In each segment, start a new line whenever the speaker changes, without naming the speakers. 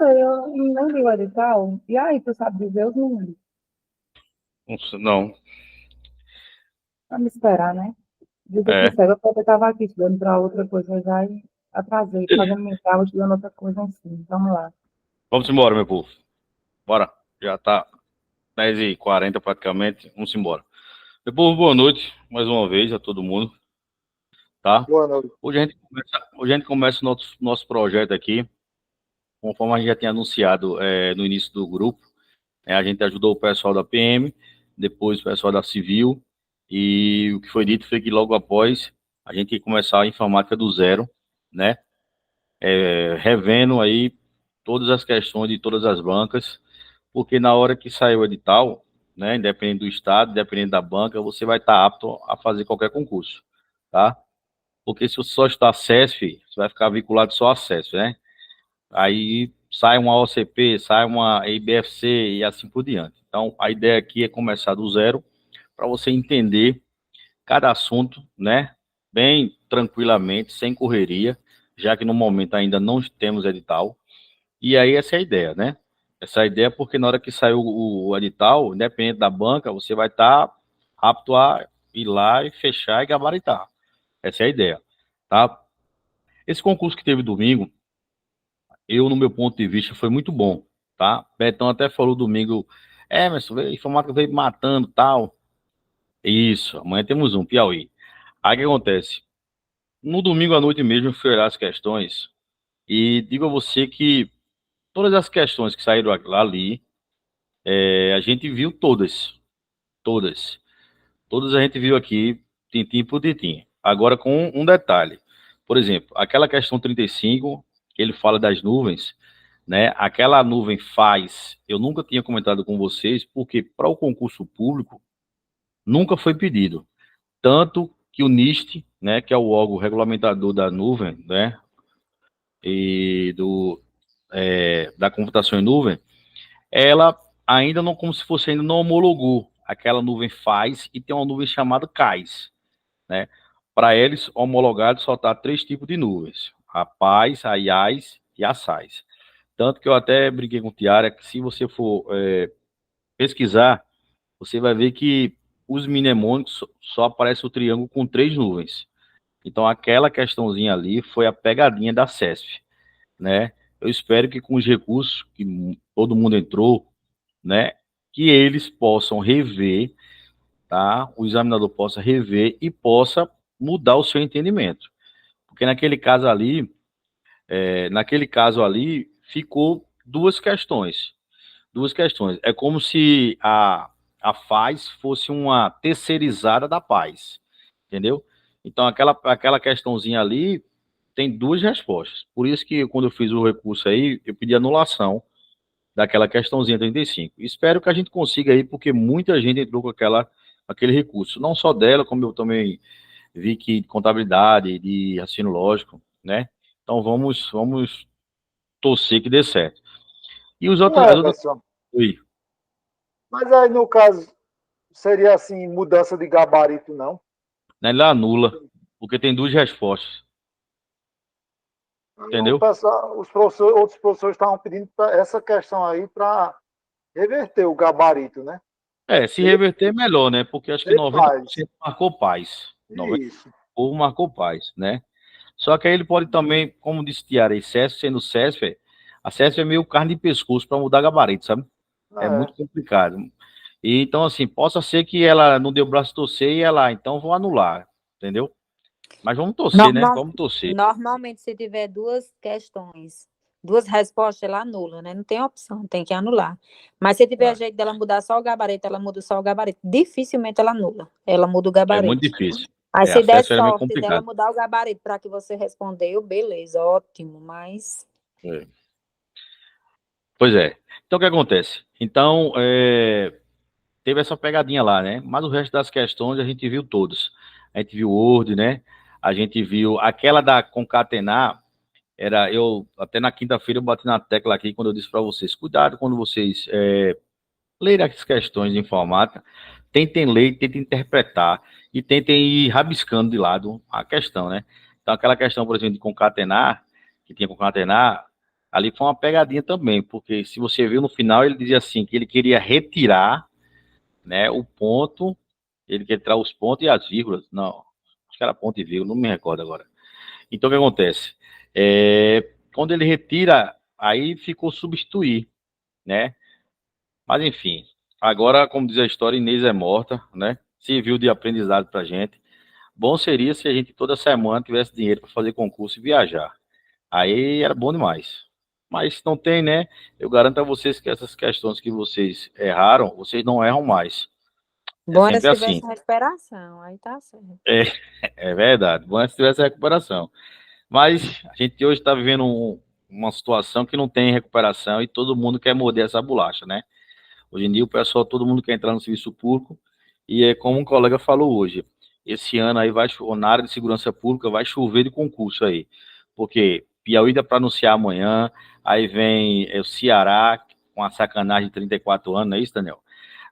sei, eu não li o edital. E aí, tu sabe dizer os números?
Não.
Vamos esperar, né? Dizer
É.
sincero, eu estava aqui estudando para outra coisa já e atrasei, fazendo minha prova, estudando outra coisa assim. Vamos lá.
Vamos embora, meu povo. Bora. Já tá 10h40 praticamente. Vamos embora. Meu povo, boa noite. Mais uma vez a todo mundo, tá?
Boa noite.
Hoje a gente começa o nosso projeto aqui, conforme a gente já tinha anunciado no início do grupo. A gente ajudou o pessoal da PM, depois o pessoal da Civil, e o que foi dito foi que logo após a gente ia começar a informática do zero, né? Revendo aí todas as questões de todas as bancas, porque na hora que saiu o edital, né, independente do estado, independente da banca, você vai estar apto a fazer qualquer concurso, tá? Porque se você só está CESF, você vai ficar vinculado só a CESF, né? Aí sai uma OCP, sai uma IBFC e assim por diante. Então, a ideia aqui é começar do zero para você entender cada assunto, né? Bem tranquilamente, sem correria, já que no momento ainda não temos edital. E aí essa é a ideia, né? Essa é a ideia porque na hora que sair o edital, independente da banca, você vai estar apto a ir lá e fechar e gabaritar. Essa é a ideia, tá? Esse concurso que teve domingo, no meu ponto de vista, foi muito bom, tá? Betão até falou domingo, mas a informática veio matando tal. Isso, amanhã temos um, Piauí. Aí o que acontece? No domingo à noite mesmo, eu fui olhar as questões e digo a você que todas as questões que saíram ali, a gente viu todas, todas. Todas a gente viu aqui, tintim por tintim. Agora com um detalhe. Por exemplo, aquela questão 35, que ele fala das nuvens, né? Aquela nuvem faz, eu nunca tinha comentado com vocês, porque para o concurso público nunca foi pedido. Tanto que o NIST, né, que é o órgão regulamentador da nuvem, né, e da computação em nuvem, ela ainda não, como se fosse ainda não homologou. Aquela nuvem faz e tem uma nuvem chamada CAIS, né? Para eles, homologados só tá 3 tipos de nuvens: a PAS, a IaaS e a SaaS. Tanto que eu até brinquei com o Tiara que se você for pesquisar, você vai ver que os mnemônicos só aparece o triângulo com 3 nuvens. Então aquela questãozinha ali foi a pegadinha da CESF, né? Eu espero que com os recursos que todo mundo entrou, né, que eles possam rever, tá? O examinador possa rever e possa mudar o seu entendimento. Porque naquele caso ali, ficou duas questões. Duas questões. É como se a FAS fosse uma terceirizada da paz, entendeu? Então, aquela questãozinha ali tem duas respostas. Por isso que, quando eu fiz o recurso aí, eu pedi anulação daquela questãozinha 35. Espero que a gente consiga aí, porque muita gente entrou com aquele recurso. Não só dela, como eu também vi que de contabilidade, de raciocínio lógico, né? Então vamos torcer que dê certo. E
Sim,
as outras.
Emerson.
Oi,
Mas aí, no caso, seria assim, mudança de gabarito, não?
né, ele anula, porque tem duas respostas,
Aí o
entendeu?
pessoal, outros professores estavam pedindo essa questão aí para reverter o gabarito, né?
Se reverter é melhor, né? Porque acho que
Ele faz.
90% marcou paz. 90%
Isso.
marcou paz, né? Só que aí ele pode também, como disse Tiara, e CESP, sendo CESP, a CESP é meio carne de pescoço para mudar gabarito, sabe? É
É.
muito complicado. E, então, assim, possa ser que ela não deu o braço a torcer e ela, então vou anular, entendeu? Mas vamos torcer, né?
Normal,
Vamos torcer.
normalmente, se tiver duas questões, duas respostas, ela anula, né? Não tem opção, tem que anular. Mas se tiver
Tá?
jeito dela mudar só o gabarito, ela muda só o gabarito. Dificilmente ela anula. Ela muda o
É muito
gabarito.
difícil.
Aí,
A
se der
CESP era meio
sorte dela
complicado.
mudar o gabarito para que você respondeu, beleza, ótimo. Mas
É. Pois é. Então, o que acontece? Então, teve essa pegadinha lá, né? Mas o resto das questões a gente viu todas. A gente viu Word, né? A gente viu aquela da concatenar. Eu até na quinta-feira eu bati na tecla aqui quando eu disse para vocês: cuidado quando vocês lerem as questões de informática, tentem ler, tentem interpretar e tentem ir rabiscando de lado a questão, né? Então, aquela questão, por exemplo, de concatenar, que tinha concatenar, Ali foi uma pegadinha também, porque se você viu no final, ele dizia assim, que ele queria retirar, né, o ponto, ele queria tirar os pontos e as vírgulas, não, acho que era ponto e vírgula, não me recordo agora. Então, o que acontece? Quando ele retira, aí ficou substituir, né? Mas, enfim, agora, como diz a história, Inês é morta, né? Serviu de aprendizado pra gente. Bom seria se a gente toda semana tivesse dinheiro para fazer concurso e viajar. Aí era bom demais. Mas se não tem, né? Eu garanto a vocês que essas questões que vocês erraram, vocês não erram mais. É
Bom era
sempre
se
assim.
tivesse recuperação, aí tá certo.
É verdade. Bom é se tivesse recuperação. Mas a gente hoje está vivendo uma situação que não tem recuperação e todo mundo quer morder essa bolacha, né? Hoje em dia o pessoal, todo mundo quer entrar no serviço público e é como um colega falou hoje, esse ano aí na área de segurança pública vai chover de concurso aí, porque Piauí dá para anunciar amanhã, aí vem o Ceará com a sacanagem de 34 anos, não é isso, Daniel?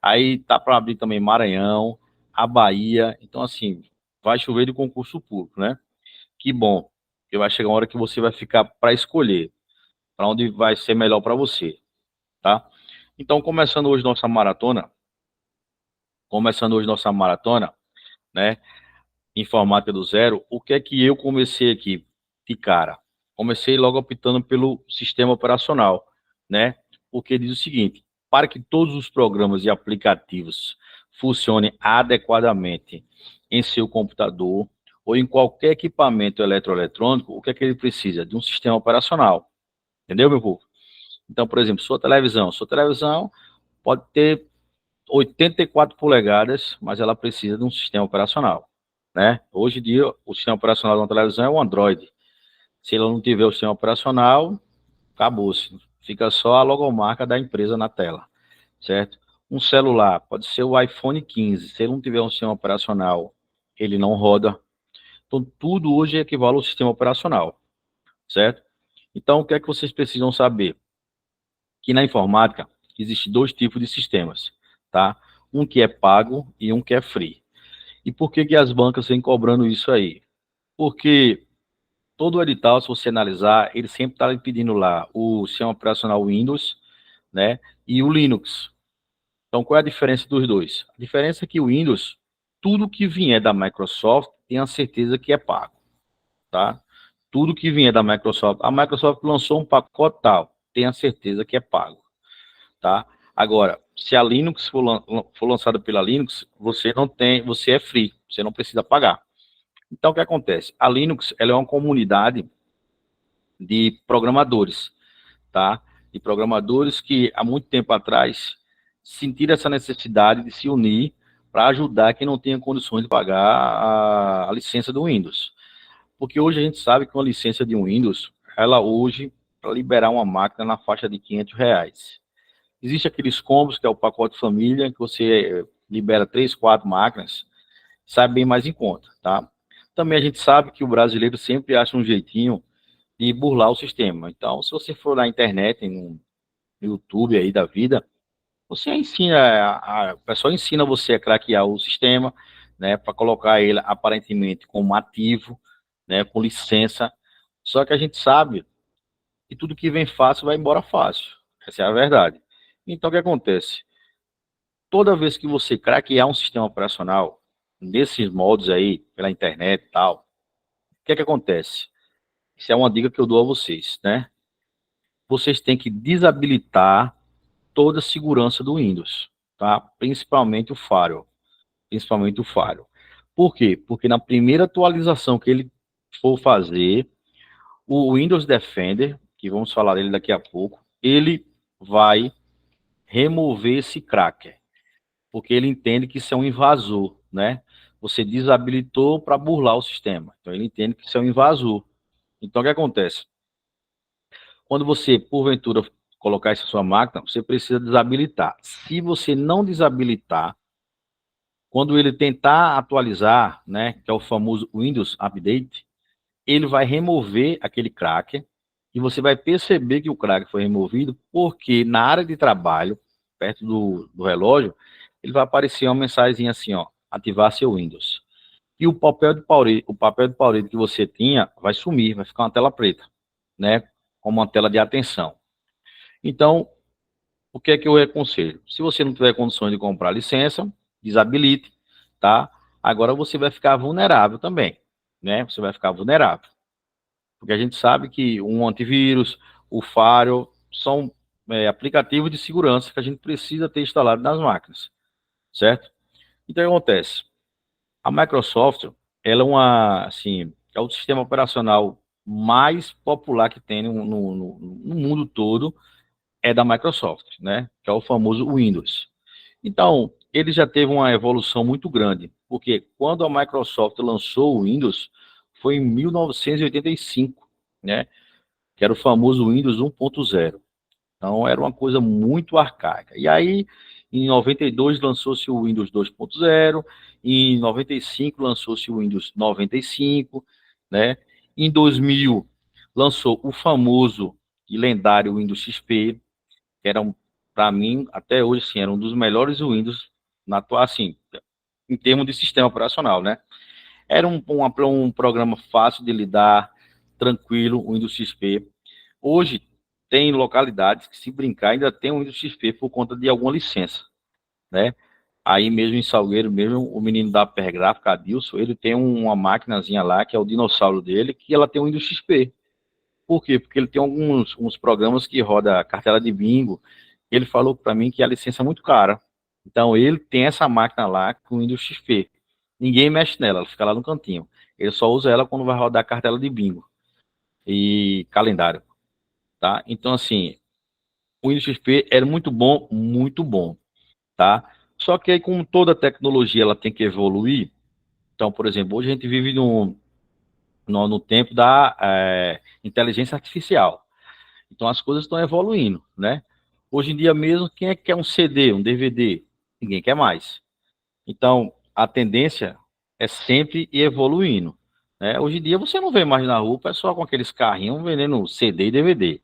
Aí tá para abrir também Maranhão, a Bahia, então assim, vai chover de concurso público, né? Que bom, porque vai chegar uma hora que você vai ficar para escolher para onde vai ser melhor para você, tá? Então, começando hoje nossa maratona, né, informática do zero, o que é que eu comecei aqui de cara? Comecei logo optando pelo sistema operacional, né, porque diz o seguinte, para que todos os programas e aplicativos funcionem adequadamente em seu computador ou em qualquer equipamento eletroeletrônico, o que é que ele precisa? De um sistema operacional, entendeu, meu povo? Então, por exemplo, sua televisão pode ter 84 polegadas, mas ela precisa de um sistema operacional, né? Hoje em dia, o sistema operacional de uma televisão é o Android. Se ela não tiver o sistema operacional, acabou-se. Fica só a logomarca da empresa na tela, certo? Um celular pode ser o iPhone 15. Se ele não tiver um sistema operacional, ele não roda. Então, tudo hoje equivale ao sistema operacional, certo? Então, o que é que vocês precisam saber? Que na informática existe dois tipos de sistemas, tá? Um que é pago e um que é free. E por que as bancas vêm cobrando isso aí? Porque todo edital, se você analisar, ele sempre está pedindo lá o sistema operacional Windows, né? E o Linux. Então, qual é a diferença dos dois? A diferença é que o Windows, tudo que vier da Microsoft, tenha certeza que é pago, tá? Tudo que vier da Microsoft, a Microsoft lançou um pacote tal, tenha certeza que é pago, tá? Agora, se a Linux for lançada pela Linux, você é free, você não precisa pagar. Então, o que acontece? A Linux, ela é uma comunidade de programadores, tá? De programadores que, há muito tempo atrás, sentiram essa necessidade de se unir para ajudar quem não tinha condições de pagar a licença do Windows. Porque hoje a gente sabe que uma licença de um Windows, ela hoje, para liberar uma máquina na faixa de R$ 500. Existe aqueles combos, que é o pacote família, que você libera 3, 4 máquinas, sai bem mais em conta, tá? Também a gente sabe que o brasileiro sempre acha um jeitinho de burlar o sistema. Então, se você for na internet, no YouTube aí da vida, você ensina, o pessoal ensina você a craquear o sistema, né, para colocar ele aparentemente como ativo, né, com licença. Só que a gente sabe que tudo que vem fácil vai embora fácil. Essa é a verdade. Então, o que acontece? Toda vez que você craquear um sistema operacional, nesses modos aí, pela internet e tal, o que é que acontece? Isso é uma dica que eu dou a vocês, né? Vocês têm que desabilitar toda a segurança do Windows, tá? Principalmente o Firewall. Principalmente o Firewall. Por quê? Porque na primeira atualização que ele for fazer, o Windows Defender, que vamos falar dele daqui a pouco, ele vai remover esse cracker, porque ele entende que isso é um invasor, né? Você desabilitou para burlar o sistema. Então ele entende que isso é um invasor. Então o que acontece? Quando você, porventura, colocar isso na sua máquina, você precisa desabilitar. Se você não desabilitar, quando ele tentar atualizar, né, que é o famoso Windows Update, ele vai remover aquele cracker e você vai perceber que o cracker foi removido porque na área de trabalho, perto do relógio, ele vai aparecer uma mensagem assim, ó, ativar seu Windows. E o papel de parede que você tinha vai sumir, vai ficar uma tela preta, né? como uma tela de atenção. Então, o que é que eu aconselho? Se você não tiver condições de comprar licença, desabilite, tá? Agora você vai ficar vulnerável também, né? Você vai ficar vulnerável. Porque a gente sabe que um antivírus, o firewall, são aplicativos de segurança que a gente precisa ter instalado nas máquinas, certo? Então, o que acontece? A Microsoft, ela é assim, é o sistema operacional mais popular que tem no mundo todo, é da Microsoft, né? Que é o famoso Windows. Então, ele já teve uma evolução muito grande, porque quando a Microsoft lançou o Windows, foi em 1985, né? Que era o famoso Windows 1.0. Então, era uma coisa muito arcaica. E aí, em 92, lançou-se o Windows 2.0, em 95, lançou-se o Windows 95, né? Em 2000, lançou o famoso e lendário Windows XP, que era, para mim, até hoje, assim, era um dos melhores Windows, assim, em termos de sistema operacional, né? Era um programa fácil de lidar, tranquilo, o Windows XP. Hoje, tem localidades que, se brincar, ainda tem o Windows XP por conta de alguma licença, né? Aí mesmo em Salgueiro, mesmo o menino da Pergráfica, Adilson, ele tem uma maquinazinha lá, que é o dinossauro dele, que ela tem o Windows XP. Por quê? Porque ele tem uns programas que roda a cartela de bingo. Ele falou para mim que a licença é muito cara. Então, ele tem essa máquina lá com o Windows XP. Ninguém mexe nela, ela fica lá no cantinho. Ele só usa ela quando vai rodar a cartela de bingo e calendário, tá? Então, assim, o Windows XP era muito bom, tá? Só que aí, como toda tecnologia, ela tem que evoluir. Então, por exemplo, hoje a gente vive no tempo da inteligência artificial. Então, as coisas estão evoluindo, né? Hoje em dia mesmo, quem é que quer um CD, um DVD? Ninguém quer mais. Então, a tendência é sempre ir evoluindo, né? Hoje em dia, você não vê mais na rua o pessoal com aqueles carrinhos vendendo CD e DVD.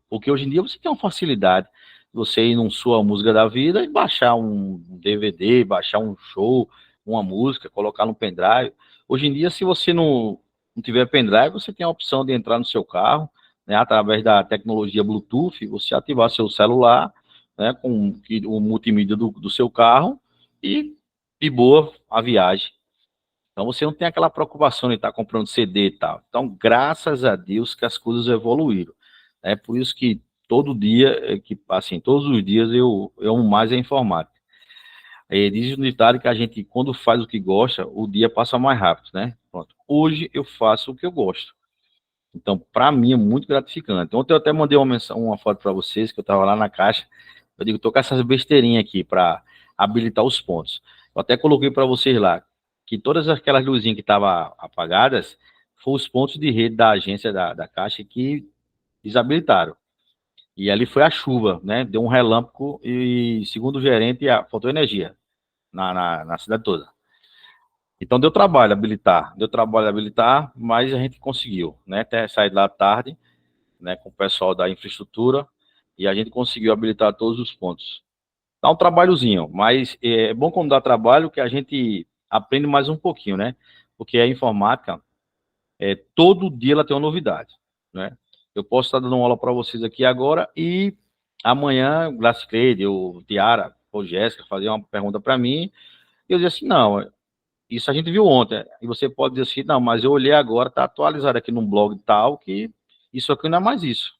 Porque hoje em dia você tem uma facilidade de você ir num Sua Música da Vida e baixar um DVD, baixar um show, uma música, colocar no pendrive. Hoje em dia, se você não tiver pendrive, você tem a opção de entrar no seu carro, né, através da tecnologia Bluetooth, você ativar seu celular, né, com o multimídia do seu carro e de boa a viagem. Então você não tem aquela preocupação de estar comprando CD e tal. Então, graças a Deus que as coisas evoluíram. É por isso que todo dia, assim, todos os dias eu amo mais a informática. Diz o ditado que a gente, quando faz o que gosta, o dia passa mais rápido, né? Pronto. Hoje eu faço o que eu gosto. Então, para mim é muito gratificante. Ontem eu até mandei uma foto para vocês, que eu estava lá na caixa. Eu digo, tô com essas besteirinhas aqui para habilitar os pontos. Eu até coloquei para vocês lá que todas aquelas luzinhas que estavam apagadas foram os pontos de rede da agência da Caixa que desabilitaram. E ali foi a chuva, né? Deu um relâmpago e, segundo o gerente, faltou energia na cidade toda. Então deu trabalho habilitar, mas a gente conseguiu, né? Até sair lá tarde, né? Com o pessoal da infraestrutura e a gente conseguiu habilitar todos os pontos. Dá um trabalhozinho, mas é bom quando dá trabalho que a gente aprende mais um pouquinho, né? Porque a informática, todo dia ela tem uma novidade, né? Eu posso estar dando uma aula para vocês aqui agora e amanhã o Glasscade, o Tiara, ou Jéssica, fazer uma pergunta para mim e eu dizer assim, não, isso a gente viu ontem. E você pode dizer assim, não, mas eu olhei agora, está atualizado aqui num blog tal, que isso aqui não é mais isso.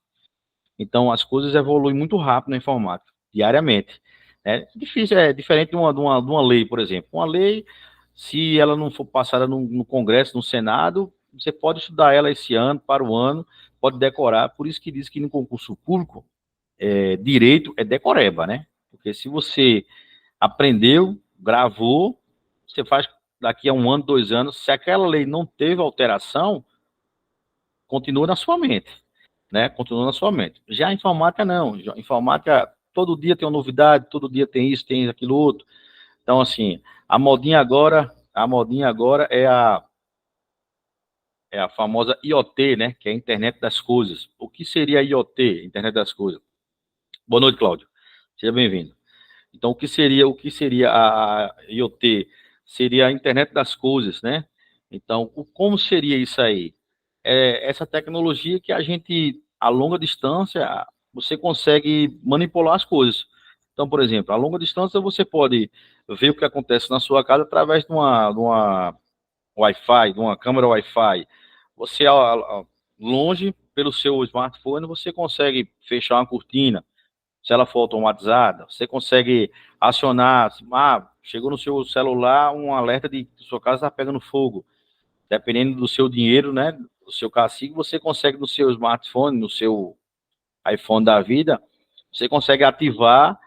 Então, as coisas evoluem muito rápido na informática, diariamente. É difícil, é diferente de uma lei, por exemplo. Uma lei, se ela não for passada no Congresso, no Senado, você pode estudar ela esse ano, para o ano, pode decorar. Por isso que diz que no concurso público, direito é decoreba, né? Porque se você aprendeu, gravou, você faz daqui a 1 ano, 2 anos, se aquela lei não teve alteração, continua na sua mente, né? Continua na sua mente. Já a informática não. A informática, todo dia tem uma novidade, todo dia tem isso, tem aquilo outro. Então, assim, a modinha agora é a famosa IoT, né? Que é a Internet das Coisas. O que seria a IoT, Internet das Coisas? Boa noite, Cláudio. Seja bem-vindo. Então, o que seria a IoT? Seria a Internet das Coisas, né? Então, como seria isso aí? Essa tecnologia que a gente a longa distância, você consegue manipular as coisas. Então, por exemplo, a longa distância você pode ver o que acontece na sua casa através de uma Wi-Fi, de uma câmera Wi-Fi. Você, longe, pelo seu smartphone, você consegue fechar uma cortina, se ela for automatizada, você consegue acionar, chegou no seu celular um alerta de que sua casa está pegando fogo. Dependendo do seu dinheiro, né, do seu cacique, você consegue no seu smartphone, no seu iPhone da vida, você consegue ativar,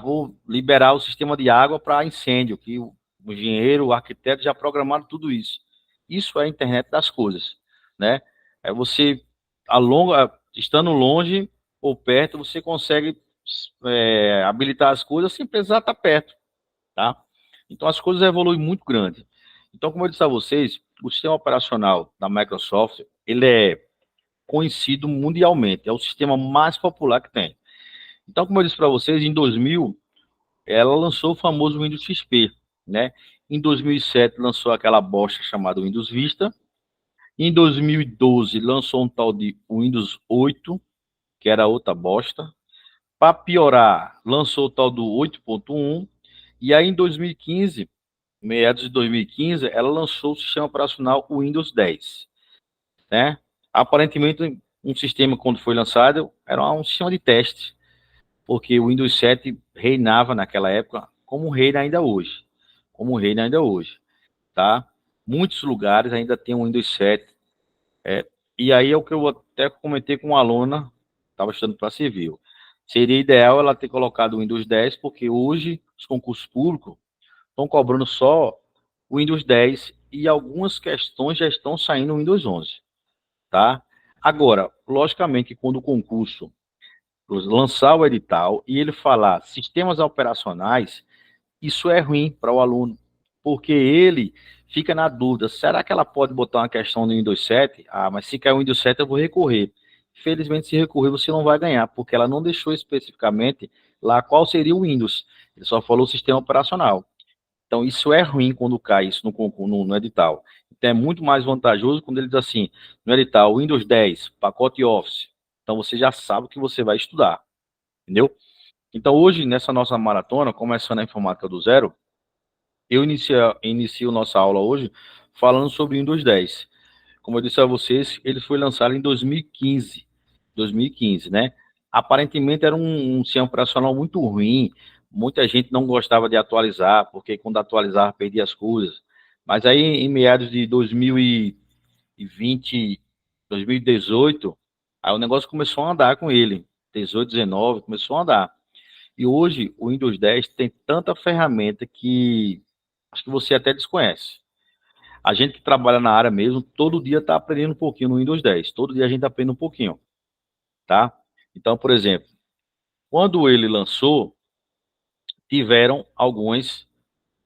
vou liberar o sistema de água para incêndio, que o engenheiro, o arquiteto já programaram tudo isso. Isso é a internet das coisas, né? É você, estando longe ou perto, você consegue habilitar as coisas sem precisar estar perto, tá? Então, as coisas evoluem muito grande. Então, como eu disse a vocês, o sistema operacional da Microsoft, ele é conhecido mundialmente, é o sistema mais popular que tem. Então, como eu disse para vocês, em 2000, ela lançou o famoso Windows XP, né? Em 2007, lançou aquela bosta chamada Windows Vista. Em 2012, lançou um tal de Windows 8, que era outra bosta. Para piorar, lançou o tal do 8.1. E aí, em 2015, meados de 2015, ela lançou o sistema operacional Windows 10, né? Aparentemente, um sistema, quando foi lançado, era um sistema de teste, porque o Windows 7 reinava naquela época como reina ainda hoje, tá? Muitos lugares ainda tem o Windows 7, e aí é o que eu até comentei com uma aluna, estava estudando para civil. Seria ideal ela ter colocado o Windows 10, porque hoje os concursos públicos estão cobrando só o Windows 10 e algumas questões já estão saindo no Windows 11, tá? Agora, logicamente, quando o concurso lançar o edital e ele falar sistemas operacionais, isso é ruim para o aluno, porque ele fica na dúvida, será que ela pode botar uma questão no Windows 7? Mas se cair o Windows 7 eu vou recorrer. Infelizmente, se recorrer, você não vai ganhar, porque ela não deixou especificamente lá qual seria o Windows. Ele só falou o sistema operacional. Então, isso é ruim quando cai isso no edital. Então, é muito mais vantajoso quando ele diz assim, no edital, Windows 10, pacote Office. Então, você já sabe o que você vai estudar, entendeu? Então, hoje, nessa nossa maratona, começando a informática do zero, eu inicio nossa aula hoje falando sobre o Windows 10. Como eu disse a vocês, ele foi lançado em 2015, né? Aparentemente era um sistema operacional muito ruim, muita gente não gostava de atualizar, porque quando atualizava perdia as coisas. Mas aí, em meados de 2020, 2018, aí o negócio começou a andar com ele. 18, 19, começou a andar. E hoje, o Windows 10 tem tanta ferramenta que acho que você até desconhece. A gente que trabalha na área mesmo, todo dia está aprendendo um pouquinho no Windows 10. Todo dia a gente aprende um pouquinho, tá? Então, por exemplo, quando ele lançou, tiveram algumas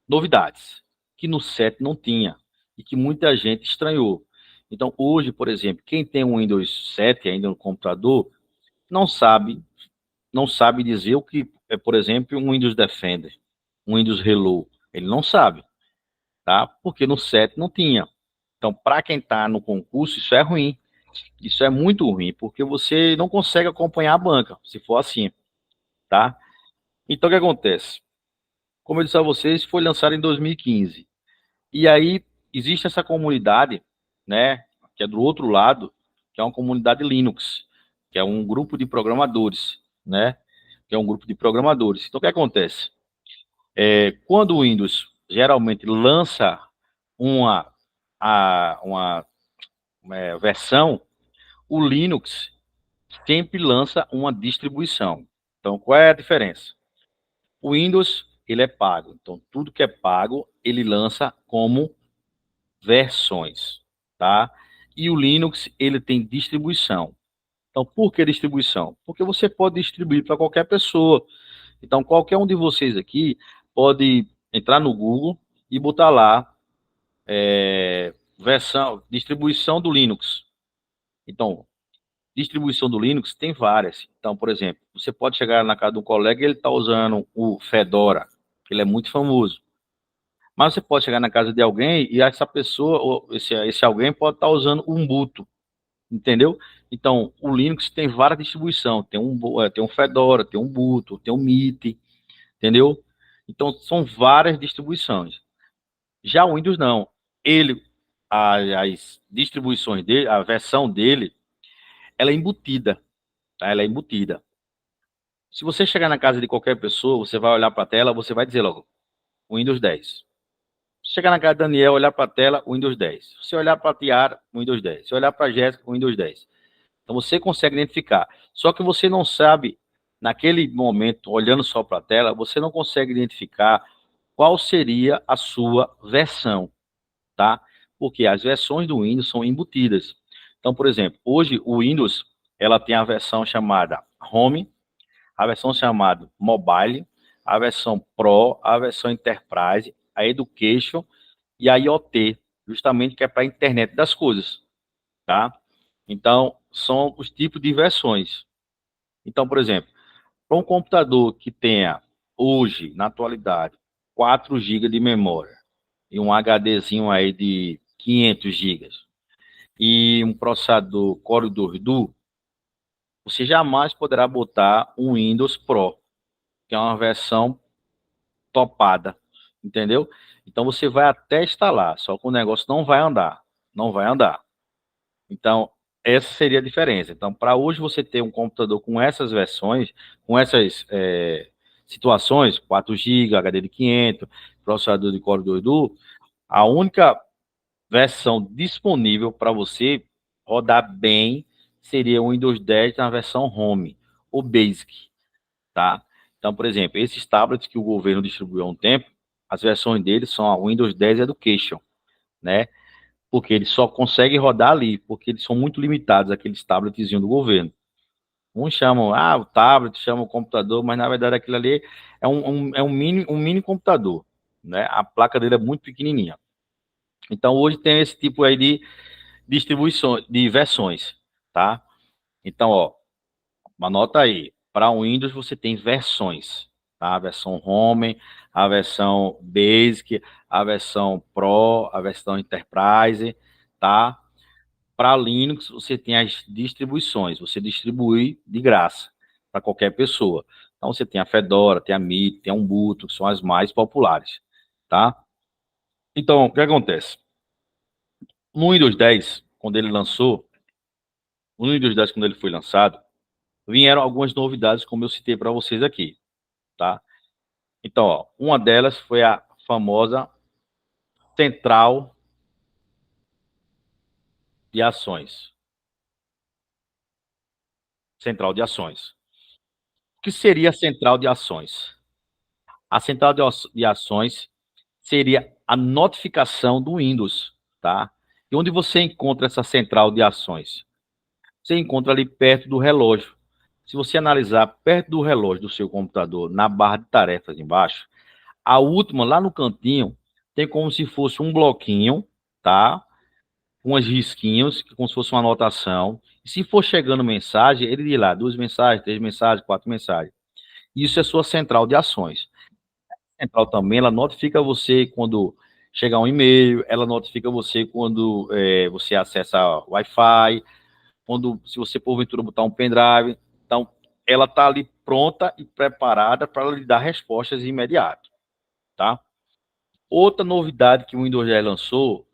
novidades que no 7 não tinha e que muita gente estranhou. Então, hoje, por exemplo, quem tem um Windows 7 ainda no computador, não sabe dizer o que é, por exemplo, um Windows Defender, um Windows Hello. Ele não sabe, tá? Porque no 7 não tinha. Então, para quem está no concurso, isso é ruim. Isso é muito ruim, porque você não consegue acompanhar a banca, se for assim, tá? Então, o que acontece? Como eu disse a vocês, foi lançado em 2015. E aí, existe essa comunidade, né, que é do outro lado, que é uma comunidade Linux, que é um grupo de programadores, né? Que é um grupo de programadores. Então, o que acontece? Quando o Windows geralmente lança uma versão, o Linux sempre lança uma distribuição. Então, qual é a diferença? O Windows, ele é pago. Então, tudo que é pago, ele lança como versões, tá? E o Linux, ele tem distribuição. Então, por que distribuição? Porque você pode distribuir para qualquer pessoa. Então, qualquer um de vocês aqui pode entrar no Google e botar lá distribuição do Linux. Então, distribuição do Linux tem várias. Então, por exemplo, você pode chegar na casa de um colega e ele está usando o Fedora, que ele é muito famoso. Mas você pode chegar na casa de alguém e essa pessoa, ou esse alguém pode estar usando o Ubuntu, entendeu? Então, o Linux tem várias distribuições, tem um Fedora, tem um Ubuntu, tem um Mint, entendeu? Então, são várias distribuições. Já o Windows não. Ele, as distribuições dele, a versão dele, ela é embutida, tá? Ela é embutida. Se você chegar na casa de qualquer pessoa, você vai olhar para a tela, você vai dizer logo, Windows 10. Se chegar na casa do Daniel, olhar para a tela, Windows 10. Se você olhar para a Tiara, Windows 10. Se olhar para a Jéssica, Windows 10. Então você consegue identificar. Só que você não sabe, naquele momento, olhando só para a tela, você não consegue identificar qual seria a sua versão, tá? Porque as versões do Windows são embutidas. Então, por exemplo, hoje o Windows, ela tem a versão chamada Home, a versão chamada Mobile, a versão Pro, a versão Enterprise, a Education e a IoT, justamente que é para a internet das coisas, tá? Então, são os tipos de versões. Então, por exemplo, para um computador que tenha hoje, na atualidade, 4 GB de memória e um HDzinho aí de 500 GB e um processador Core 2 Duo, você jamais poderá botar um Windows Pro, que é uma versão topada, entendeu? Então você vai até instalar, só que o negócio não vai andar, não vai andar. Então, essa seria a diferença. Então, para hoje você ter um computador com essas versões, com essas situações, 4 GB, HD de 500, processador de Core 2 Duo, a única versão disponível para você rodar bem seria o Windows 10 na versão Home, ou Basic, tá? Então, por exemplo, esses tablets que o governo distribuiu há um tempo, as versões deles são a Windows 10 Education, né? Porque eles só conseguem rodar ali, porque eles são muito limitados, aqueles tabletzinhos do governo. Uns chamam, o tablet, chamam o computador, mas na verdade aquilo ali é um mini computador, né? A placa dele é muito pequenininha. Então, hoje tem esse tipo aí de distribuição, de versões, tá? Então, ó, anota aí. Para o Windows você tem versões, tá? A versão Home, a versão Basic, a versão Pro, a versão Enterprise, tá? Para Linux você tem as distribuições, você distribui de graça para qualquer pessoa. Então você tem a Fedora, tem a Mint, tem a Ubuntu, que são as mais populares, tá? Então, o que acontece? No Windows 10, quando ele lançou, no Windows 10, quando ele foi lançado, vieram algumas novidades, como eu citei para vocês aqui, tá? Então, ó, uma delas foi a famosa central de ações. Central de ações. O que seria a central de ações? A central de ações seria a notificação do Windows, tá? E onde você encontra essa central de ações? Você encontra ali perto do relógio. Se você analisar perto do relógio do seu computador, na barra de tarefas embaixo, a última, lá no cantinho, tem como se fosse um bloquinho, tá? Com umas risquinhos, como se fosse uma anotação. E se for chegando mensagem, ele diz lá, 2 mensagens, 3 mensagens, 4 mensagens. Isso é sua central de ações. A central também, ela notifica você quando chegar um e-mail, ela notifica você quando você acessa Wi-Fi, quando, se você porventura botar um pendrive. Então, ela está ali pronta e preparada para lhe dar respostas imediatas, tá? Outra novidade que o Windows 10 lançou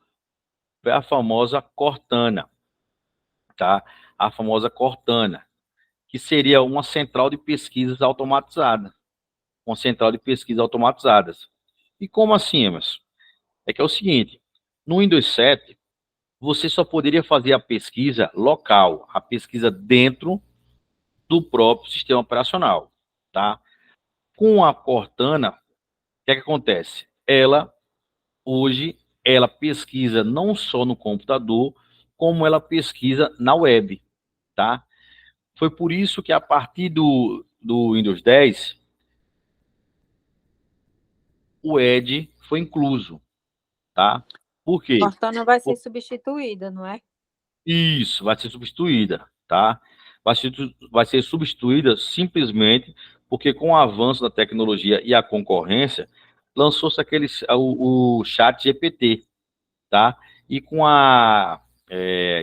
foi a famosa Cortana, tá? A famosa Cortana, que seria uma central de pesquisas automatizada, uma central de pesquisas automatizadas. E como assim, Emerson? É que é o seguinte, no Windows 7, você só poderia fazer a pesquisa local, a pesquisa dentro do próprio sistema operacional, tá? Com a Cortana, o que é que acontece? Hoje, ela pesquisa não só no computador, como ela pesquisa na web, tá? Foi por isso que a partir do Windows 10, o Edge foi incluso, tá? Por quê?
Cortana vai ser substituída, não é?
Isso, vai ser substituída, tá? Vai ser substituída simplesmente porque com o avanço da tecnologia e a concorrência, lançou-se o chat GPT, tá? E com a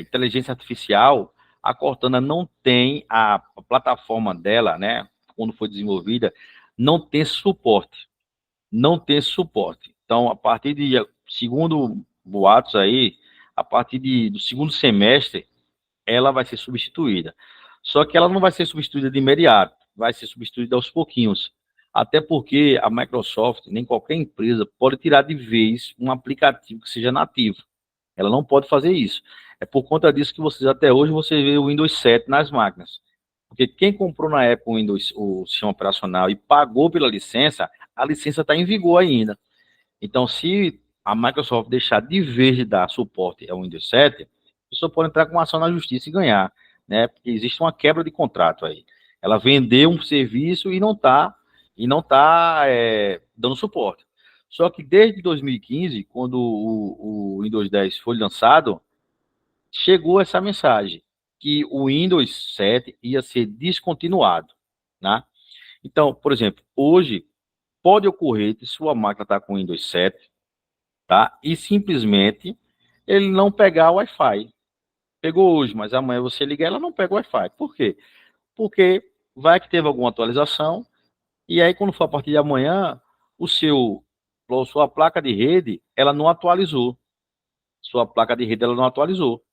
inteligência artificial, a Cortana não tem a plataforma dela, né? Quando foi desenvolvida, não tem suporte. Não tem suporte. Então, a partir de, segundo boatos aí, a partir do segundo semestre, ela vai ser substituída. Só que ela não vai ser substituída de imediato, vai ser substituída aos pouquinhos. Até porque a Microsoft, nem qualquer empresa, pode tirar de vez um aplicativo que seja nativo. Ela não pode fazer isso. É por conta disso que vocês, até hoje, você vê o Windows 7 nas máquinas. Porque quem comprou na época o Windows, o sistema operacional, e pagou pela licença, a licença está em vigor ainda. Então, se a Microsoft deixar de vez de dar suporte ao Windows 7, a pessoa pode entrar com uma ação na justiça e ganhar, né? Porque existe uma quebra de contrato aí. Ela vendeu um serviço e não está dando suporte. Só que desde 2015, quando o Windows 10 foi lançado, chegou essa mensagem que o Windows 7 ia ser descontinuado, né? Então, por exemplo, hoje pode ocorrer que sua máquina está com Windows 7, tá? E simplesmente ele não pegar o Wi-Fi. Pegou hoje, mas amanhã você ligar, ela não pega o Wi-Fi. Por quê? Porque vai que teve alguma atualização, e aí quando for a partir de amanhã, sua placa de rede, ela não atualizou. Sua placa de rede, ela não atualizou.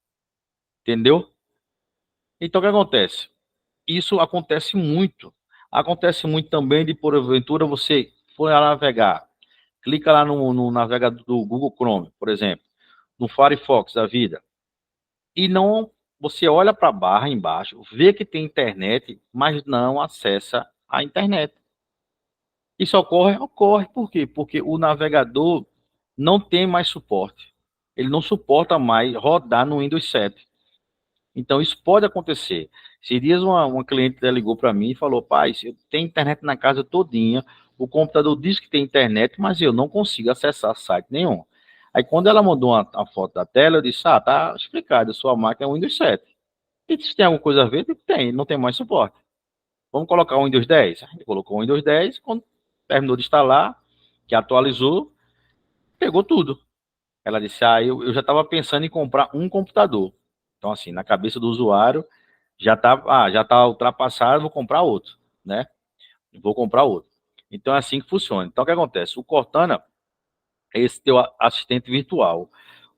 Entendeu? Então, o que acontece? Isso acontece muito. Acontece muito também de, porventura, você for navegar, clica lá no navegador do Google Chrome, por exemplo, no Firefox da vida, e não, você olha para a barra embaixo, vê que tem internet, mas não acessa a internet. Isso ocorre? Ocorre. Por quê? Porque o navegador não tem mais suporte. Ele não suporta mais rodar no Windows 7. Então, isso pode acontecer. Esses dias uma cliente ligou para mim e falou, pai, eu tenho internet na casa todinha, o computador diz que tem internet, mas eu não consigo acessar site nenhum. Aí, quando ela mandou a foto da tela, eu disse, tá explicado, a sua máquina é o Windows 7. E se tem alguma coisa a ver? Tem, não tem mais suporte. Vamos colocar o Windows 10? A gente colocou o Windows 10, quando terminou de instalar, que atualizou, pegou tudo. Ela disse, eu já estava pensando em comprar um computador. Então, assim, na cabeça do usuário, já tá ultrapassado, vou comprar outro, né? Vou comprar outro. Então, é assim que funciona. Então, o que acontece? O Cortana é esse teu assistente virtual,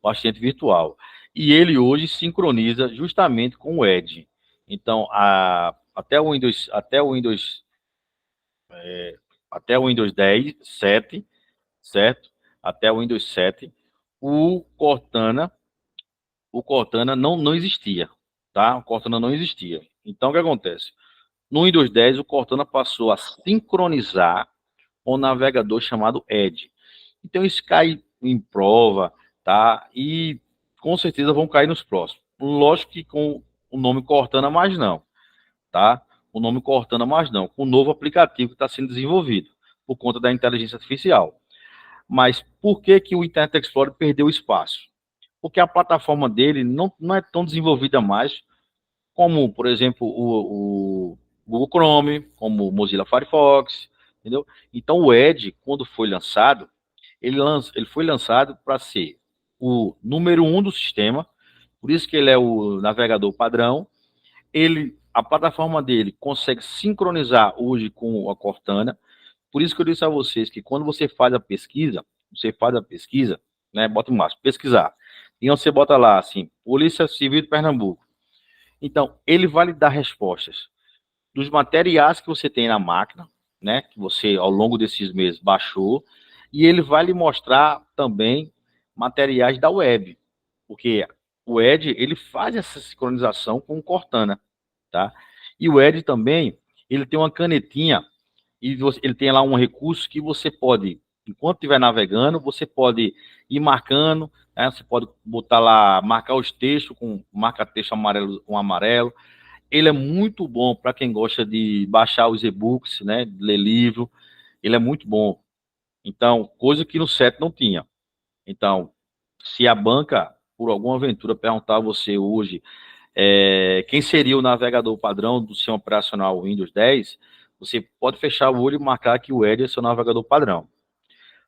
o assistente virtual. E ele hoje sincroniza justamente com o Edge. Então, até o Windows 10, 7, certo? Até o Windows 7, o Cortana não existia, tá? O Cortana não existia. Então, o que acontece? No Windows 10, o Cortana passou a sincronizar com um navegador chamado Edge. Então, isso cai em prova, tá? E com certeza vão cair nos próximos. Lógico que com o nome Cortana, mais não, tá? O nome Cortana, mais não. Com o novo aplicativo que está sendo desenvolvido por conta da inteligência artificial. Mas por que o Internet Explorer perdeu espaço? Porque a plataforma dele não é tão desenvolvida mais como, por exemplo, o Google Chrome, como o Mozilla Firefox, entendeu? Então, o Edge, quando foi lançado, ele foi lançado para ser o número 1 do sistema, por isso que ele é o navegador padrão. A plataforma dele consegue sincronizar hoje com a Cortana, por isso que eu disse a vocês que quando você faz a pesquisa, né, bota o máximo, pesquisar, e você bota lá, assim, Polícia Civil de Pernambuco. Então, ele vai lhe dar respostas dos materiais que você tem na máquina, né, que você, ao longo desses meses, baixou, e ele vai lhe mostrar também materiais da web, porque o Edge, ele faz essa sincronização com o Cortana, tá? E o Edge também, ele tem uma canetinha, e ele tem lá um recurso que você pode, enquanto estiver navegando, você pode ir marcando, né? Você pode botar lá, marcar os textos com marca-texto amarelo com amarelo. Ele é muito bom para quem gosta de baixar os e-books, né? De ler livro. Ele é muito bom. Então, coisa que no 7 não tinha. Então, se a banca, por alguma aventura, perguntar a você hoje quem seria o navegador padrão do sistema operacional Windows 10, você pode fechar o olho e marcar que o Edge é seu navegador padrão.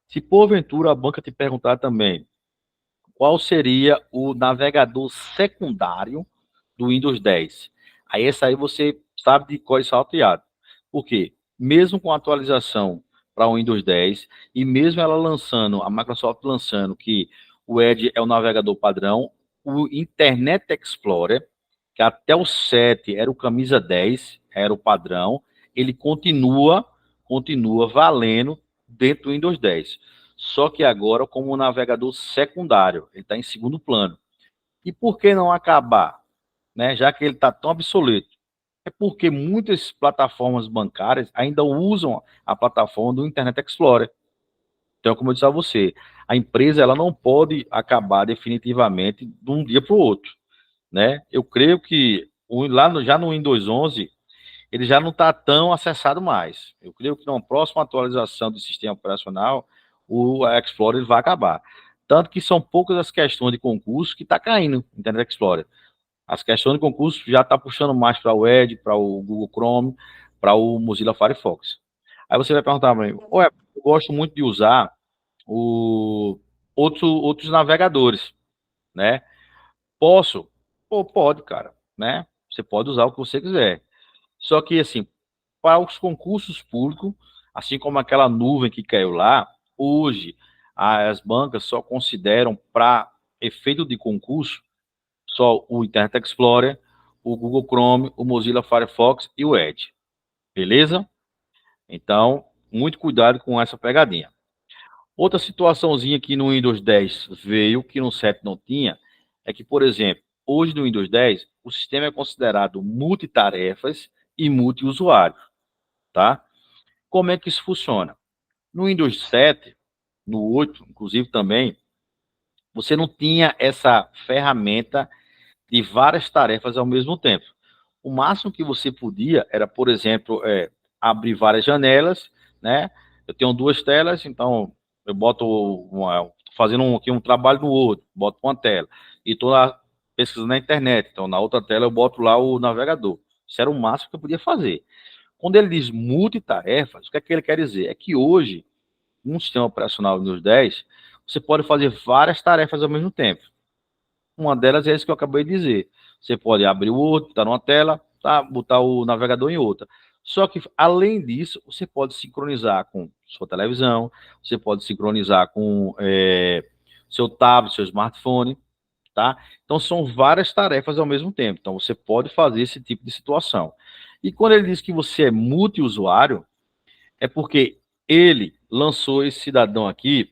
Se porventura a banca te perguntar também qual seria o navegador secundário do Windows 10. Aí esse aí você sabe de cor e salteado. Por quê? Mesmo com a atualização para o Windows 10 e mesmo ela lançando, a Microsoft lançando que o Edge é o navegador padrão, o Internet Explorer, que até o 7 era o camisa 10, era o padrão, ele continua valendo dentro do Windows 10. Só que agora como um navegador secundário, ele está em segundo plano. E por que não acabar, né, já que ele está tão obsoleto? É porque muitas plataformas bancárias ainda usam a plataforma do Internet Explorer. Então, como eu disse a você, a empresa ela não pode acabar definitivamente de um dia para o outro, né? Eu creio que já no Windows 11 ele já não está tão acessado mais. Eu creio que na próxima atualização do sistema operacional o Explorer vai acabar. Tanto que são poucas as questões de concurso que está caindo no Internet Explorer. As questões de concurso já está puxando mais para o Edge, para o Google Chrome, para o Mozilla Firefox. Aí você vai perguntar para mim, eu gosto muito de usar outros navegadores, né? Posso? Pô, pode, cara, né? Você pode usar o que você quiser. Só que, assim, para os concursos públicos, assim como aquela nuvem que caiu lá, hoje as bancas só consideram para efeito de concurso só o Internet Explorer, o Google Chrome, o Mozilla Firefox e o Edge. Beleza? Então, muito cuidado com essa pegadinha. Outra situaçãozinha que no Windows 10 veio, que no 7 não tinha, é que, por exemplo, hoje no Windows 10, o sistema é considerado multitarefas e multiusuário, tá? Como é que isso funciona? No Windows 7, no 8, inclusive também, você não tinha essa ferramenta de várias tarefas ao mesmo tempo. O máximo que você podia era, por exemplo, abrir várias janelas, né? Eu tenho duas telas, então eu boto fazendo um trabalho no outro, boto uma tela. E estou lá pesquisando na internet, então na outra tela eu boto lá o navegador. Isso era o máximo que eu podia fazer. Quando ele diz multitarefas, o que é que ele quer dizer? É que hoje, um sistema operacional Windows 10, você pode fazer várias tarefas ao mesmo tempo. Uma delas é isso que eu acabei de dizer. Você pode abrir o outro, botar numa tela, tá, botar o navegador em outra. Só que, além disso, você pode sincronizar com sua televisão, você pode sincronizar com seu tablet, seu smartphone, tá? Então, são várias tarefas ao mesmo tempo. Então, você pode fazer esse tipo de situação. E quando ele diz que você é multiusuário, é porque ele lançou esse cidadão aqui,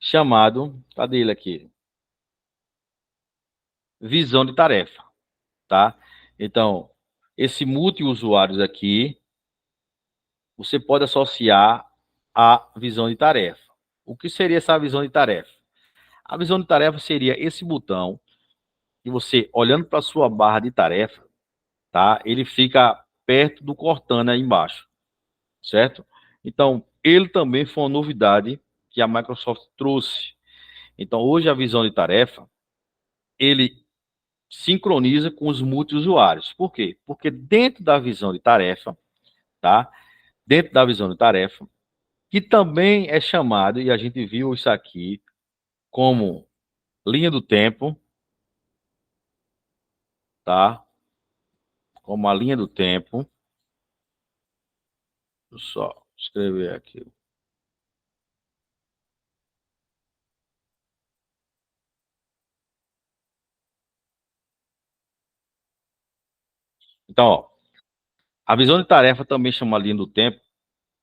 chamado, cadê ele aqui? Visão de tarefa, tá? Então, esse multiusuários aqui, você pode associar à visão de tarefa. O que seria essa visão de tarefa? A visão de tarefa seria esse botão que você, olhando para a sua barra de tarefa, tá? Ele fica perto do Cortana aí embaixo, certo? Então, ele também foi uma novidade que a Microsoft trouxe. Então, hoje a visão de tarefa, ele sincroniza com os multiusuários. Por quê? Porque dentro da visão de tarefa, tá? Dentro da visão de tarefa, que também é chamado, e a gente viu isso aqui, como linha do tempo, tá? Como a linha do tempo. Deixa eu só escrever aqui. Então, ó, a visão de tarefa também chama linha do tempo,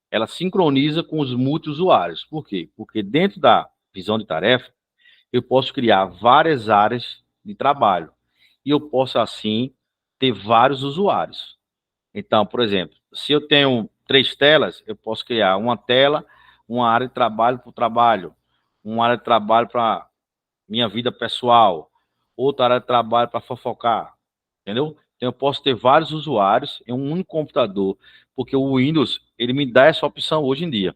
ela sincroniza com os multiusuários. Por quê? Porque dentro da visão de tarefa, eu posso criar várias áreas de trabalho. E eu posso, assim, ter vários usuários. Então, por exemplo, se eu tenho 3 telas, eu posso criar uma tela, uma área de trabalho para o trabalho, uma área de trabalho para minha vida pessoal, outra área de trabalho para fofocar, entendeu? Então, eu posso ter vários usuários em um único computador, porque o Windows, ele me dá essa opção hoje em dia,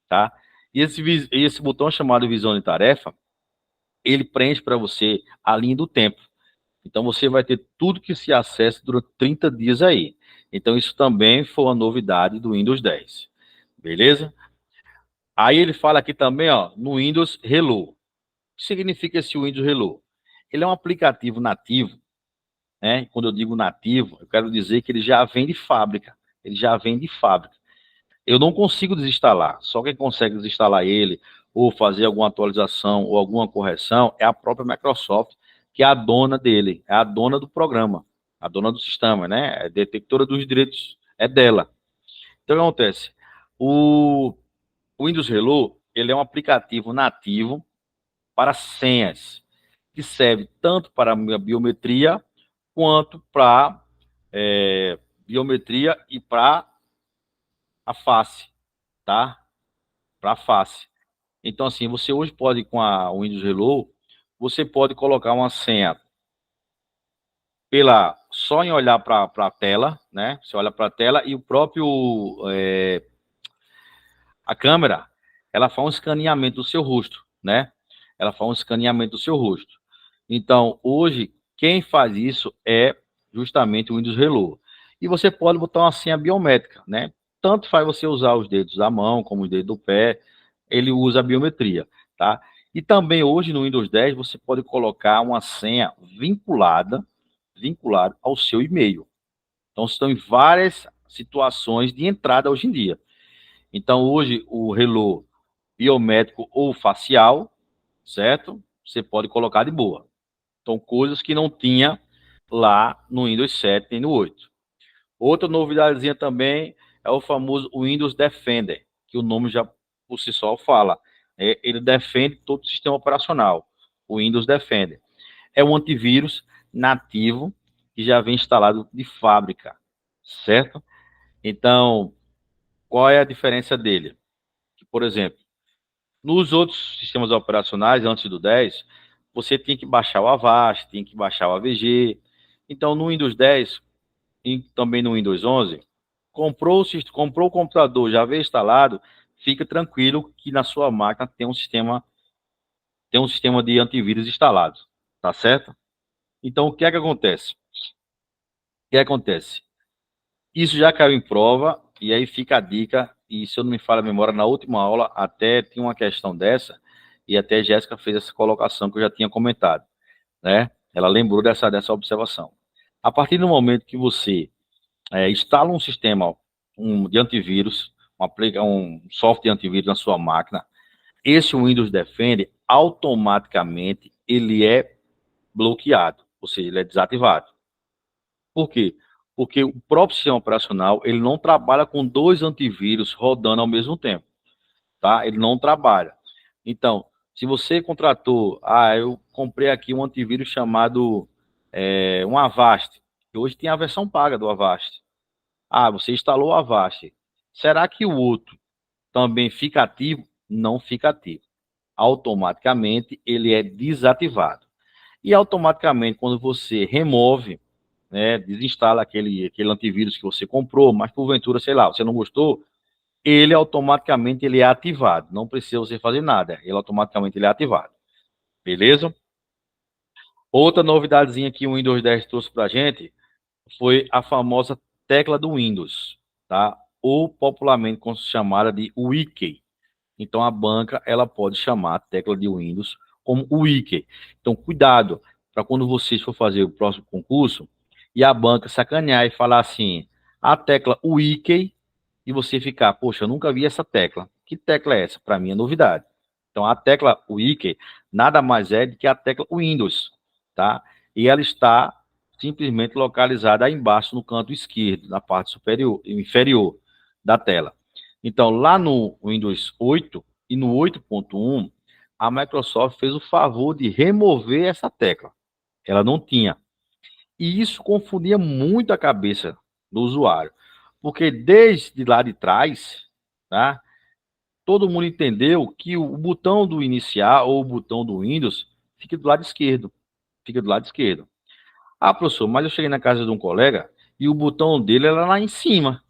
tá? E esse botão chamado visão de tarefa, ele preenche para você a linha do tempo. Então, você vai ter tudo que se acessa durante 30 dias aí. Então, isso também foi uma novidade do Windows 10. Beleza? Aí ele fala aqui também, ó, no Windows Hello. que significa esse Windows Hello? Ele é um aplicativo nativo, né? Quando eu digo nativo, eu quero dizer que ele já vem de fábrica. Ele já vem de fábrica. Eu não consigo desinstalar. Só quem consegue desinstalar ele ou fazer alguma atualização ou alguma correção é a própria Microsoft, que é a dona dele, é a dona do programa, a dona do sistema, né? É detetora dos direitos, é dela. Então, o que acontece? O Windows Hello, ele é um aplicativo nativo para senhas, que serve tanto para a biometria quanto para biometria e para a face, tá? Para a face. Então, assim, você hoje pode, com a Windows Hello, você pode colocar uma senha só em olhar para a tela, né? Você olha para a tela e o próprio a câmera, ela faz um escaneamento do seu rosto, né? Ela faz um escaneamento do seu rosto. Então, hoje, quem faz isso é justamente o Windows Hello. E você pode botar uma senha biométrica, né? Tanto faz você usar os dedos da mão, como os dedos do pé, ele usa a biometria, tá? E também hoje no Windows 10 você pode colocar uma senha vinculada ao seu e-mail. Então, estão em várias situações de entrada hoje em dia. Então, hoje, o Hello biométrico ou facial, certo? Você pode colocar de boa. Então, coisas que não tinha lá no Windows 7 nem no 8. Outra novidadezinha também é o famoso Windows Defender, que o nome já por si só fala. Ele defende todo o sistema operacional, o Windows Defender. É um antivírus nativo que já vem instalado de fábrica, certo? Então, qual é a diferença dele? Por exemplo, nos outros sistemas operacionais, antes do 10, você tinha que baixar o Avast, tinha que baixar o AVG. Então, no Windows 10 e também no Windows 11, comprou o computador, já veio instalado, fica tranquilo que na sua máquina tem um sistema de antivírus instalado, tá certo? Então, o que é que acontece? Isso já caiu em prova, e aí fica a dica, e se eu não me falha a memória, na última aula até tinha uma questão dessa, e até a Jéssica fez essa colocação que eu já tinha comentado, né? Ela lembrou dessa observação. A partir do momento que você instala um sistema de antivírus, um software de antivírus na sua máquina, esse Windows Defender, automaticamente, ele é bloqueado, ou seja, ele é desativado. Por quê? Porque o próprio sistema operacional, ele não trabalha com dois antivírus rodando ao mesmo tempo, tá? Ele não trabalha. Então, se você contratou, eu comprei aqui um antivírus chamado um Avast, que hoje tem a versão paga do Avast. Você instalou o Avast. Será que o outro também fica ativo? Não fica ativo. Automaticamente, ele é desativado. E automaticamente, quando você remove, né, desinstala aquele antivírus que você comprou, mas porventura, sei lá, você não gostou, ele automaticamente ele é ativado. Não precisa você fazer nada, ele automaticamente ele é ativado. Beleza? Outra novidadezinha que o Windows 10 trouxe para a gente foi a famosa tecla do Windows, tá? Ou popularmente chamada de Wiki. Então, a banca ela pode chamar a tecla de Windows como Wiki. Então, cuidado para quando vocês for fazer o próximo concurso e a banca sacanear e falar assim, a tecla Wiki, e você ficar, poxa, eu nunca vi essa tecla. Que tecla é essa? Para mim é novidade. Então, a tecla Wiki nada mais é do que a tecla Windows, tá? E ela está simplesmente localizada aí embaixo no canto esquerdo, na parte inferior da tela. Então, lá no Windows 8 e no 8.1, a Microsoft fez o favor de remover essa tecla. Ela não tinha. E isso confundia muito a cabeça do usuário. Porque desde lá de trás, tá, todo mundo entendeu que o botão do iniciar ou o botão do Windows fica do lado esquerdo. Fica do lado esquerdo. Professor, mas eu cheguei na casa de um colega e o botão dele era lá em cima.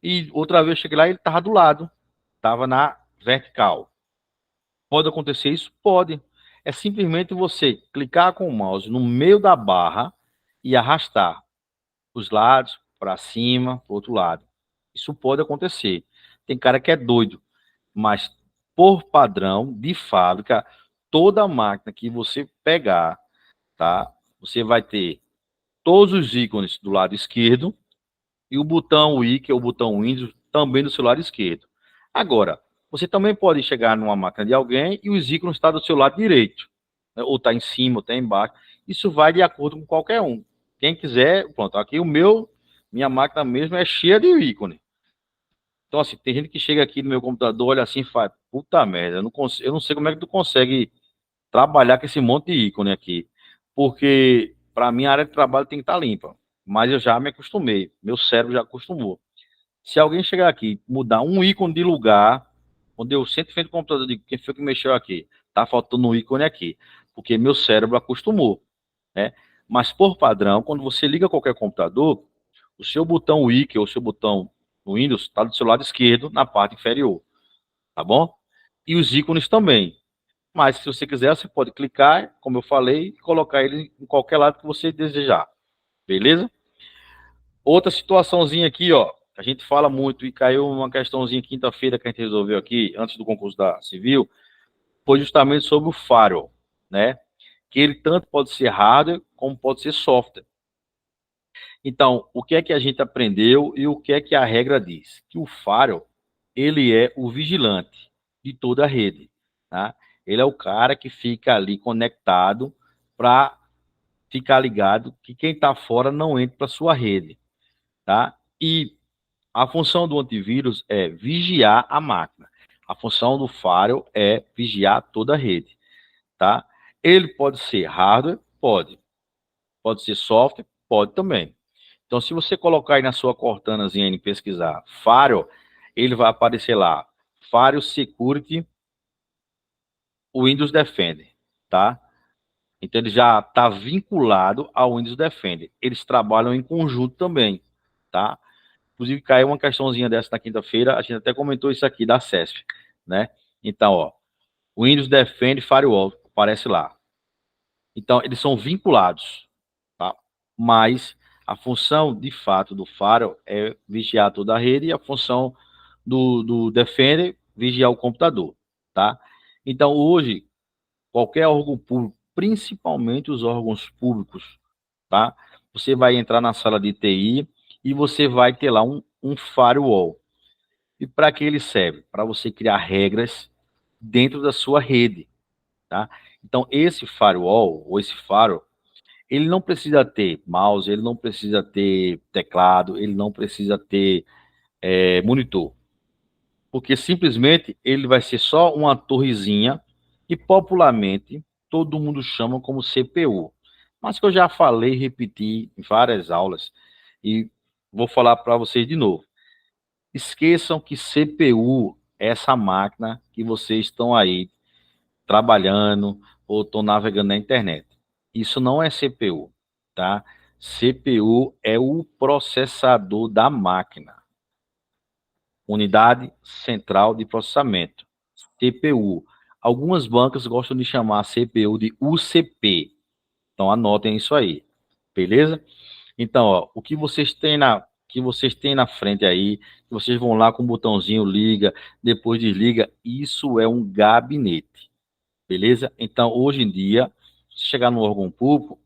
E outra vez eu cheguei lá e ele estava do lado. Estava na vertical. Pode acontecer isso? Pode. É simplesmente você clicar com o mouse no meio da barra e arrastar os lados, para cima, para o outro lado. Isso pode acontecer. Tem cara que é doido, mas por padrão de fábrica, toda máquina que você pegar, tá? Você vai ter todos os ícones do lado esquerdo e o botão Wii, que é o botão Windows, também do seu lado esquerdo. Agora, você também pode chegar numa máquina de alguém e os ícones estão do seu lado direito, né? Ou está em cima, ou está embaixo. Isso vai de acordo com qualquer um. Quem quiser, pronto, aqui minha máquina mesmo é cheia de ícone. Então, assim, tem gente que chega aqui no meu computador, olha assim e fala, puta merda, eu não sei como é que tu consegue trabalhar com esse monte de ícone aqui. Porque, para mim, a área de trabalho tem que estar limpa. Mas eu já me acostumei, meu cérebro já acostumou. Se alguém chegar aqui e mudar um ícone de lugar, onde eu sempre frente ao computador, digo, quem foi que mexeu aqui? Tá faltando um ícone aqui. Porque meu cérebro acostumou, né? Mas, por padrão, quando você liga qualquer computador, o seu botão Wiki ou o seu botão no Windows está do seu lado esquerdo, na parte inferior, tá bom? E os ícones também. Mas se você quiser, você pode clicar, como eu falei, e colocar ele em qualquer lado que você desejar, beleza? Outra situaçãozinha aqui, ó, a gente fala muito e caiu uma questãozinha quinta-feira que a gente resolveu aqui, antes do concurso da Civil, foi justamente sobre o firewall, né? Que ele tanto pode ser hardware como pode ser software. Então, o que é que a gente aprendeu e o que é que a regra diz? Que o firewall, ele é o vigilante de toda a rede, tá? Ele é o cara que fica ali conectado para ficar ligado que quem está fora não entre para sua rede, tá? E a função do antivírus é vigiar a máquina. A função do firewall é vigiar toda a rede, tá? Ele pode ser hardware? Pode. Pode ser software? Pode também. Então, se você colocar aí na sua Cortanazinha e pesquisar firewall, ele vai aparecer lá, Firewall Security Windows Defender, tá? Então, ele já está vinculado ao Windows Defender. Eles trabalham em conjunto também, tá? Inclusive, caiu uma questãozinha dessa na quinta-feira, a gente até comentou isso aqui da CESP, né? Então, ó, Windows Defender Firewall, aparece lá. Então, eles são vinculados, tá? Mas a função, de fato, do firewall é vigiar toda a rede e a função do Defender, vigiar o computador, tá? Então, hoje, qualquer órgão público, principalmente os órgãos públicos, tá? Você vai entrar na sala de TI e você vai ter lá um firewall. E para que ele serve? Para você criar regras dentro da sua rede, tá? Então, esse firewall, ou esse firewall, ele não precisa ter mouse, ele não precisa ter teclado, ele não precisa ter monitor. Porque simplesmente ele vai ser só uma torrezinha que popularmente todo mundo chama como CPU. Mas que eu já falei e repeti em várias aulas e vou falar para vocês de novo. Esqueçam que CPU é essa máquina que vocês estão aí trabalhando ou estão navegando na internet. Isso não é CPU, tá? CPU é o processador da máquina. Unidade Central de Processamento, CPU. Algumas bancas gostam de chamar CPU de UCP. Então anotem isso aí, beleza? Então, ó, o que vocês têm na frente aí, vocês vão lá com o botãozinho liga, depois desliga, isso é um gabinete, beleza? Então, hoje em dia, se chegar no órgão público,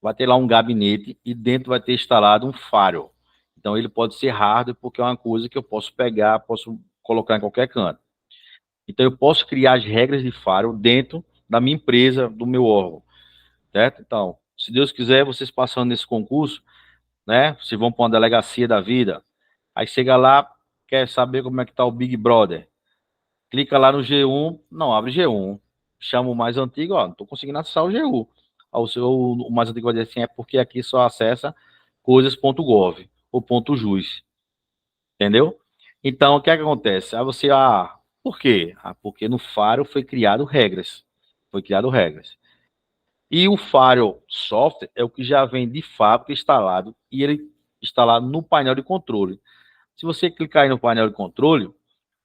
vai ter lá um gabinete e dentro vai ter instalado um firewall. Então, ele pode ser hardware porque é uma coisa que eu posso pegar, posso colocar em qualquer canto. Então, eu posso criar as regras de firewall dentro da minha empresa, do meu órgão, certo? Então, se Deus quiser, vocês passando nesse concurso, né? Vocês vão para uma delegacia da vida, aí chega lá, quer saber como é que tá o Big Brother. Clica lá no G1, não abre G1. Chama o mais antigo, ó, não estou conseguindo acessar o G1. O mais antigo vai dizer assim, é porque aqui só acessa coisas.gov ou .jus. Entendeu? Então, o que é que acontece? Aí você, por quê? Porque no Firewall foi criado regras. Foi criado regras. E o Firewall Software é o que já vem de fábrica instalado e ele instalado no painel de controle. Se você clicar aí no painel de controle, o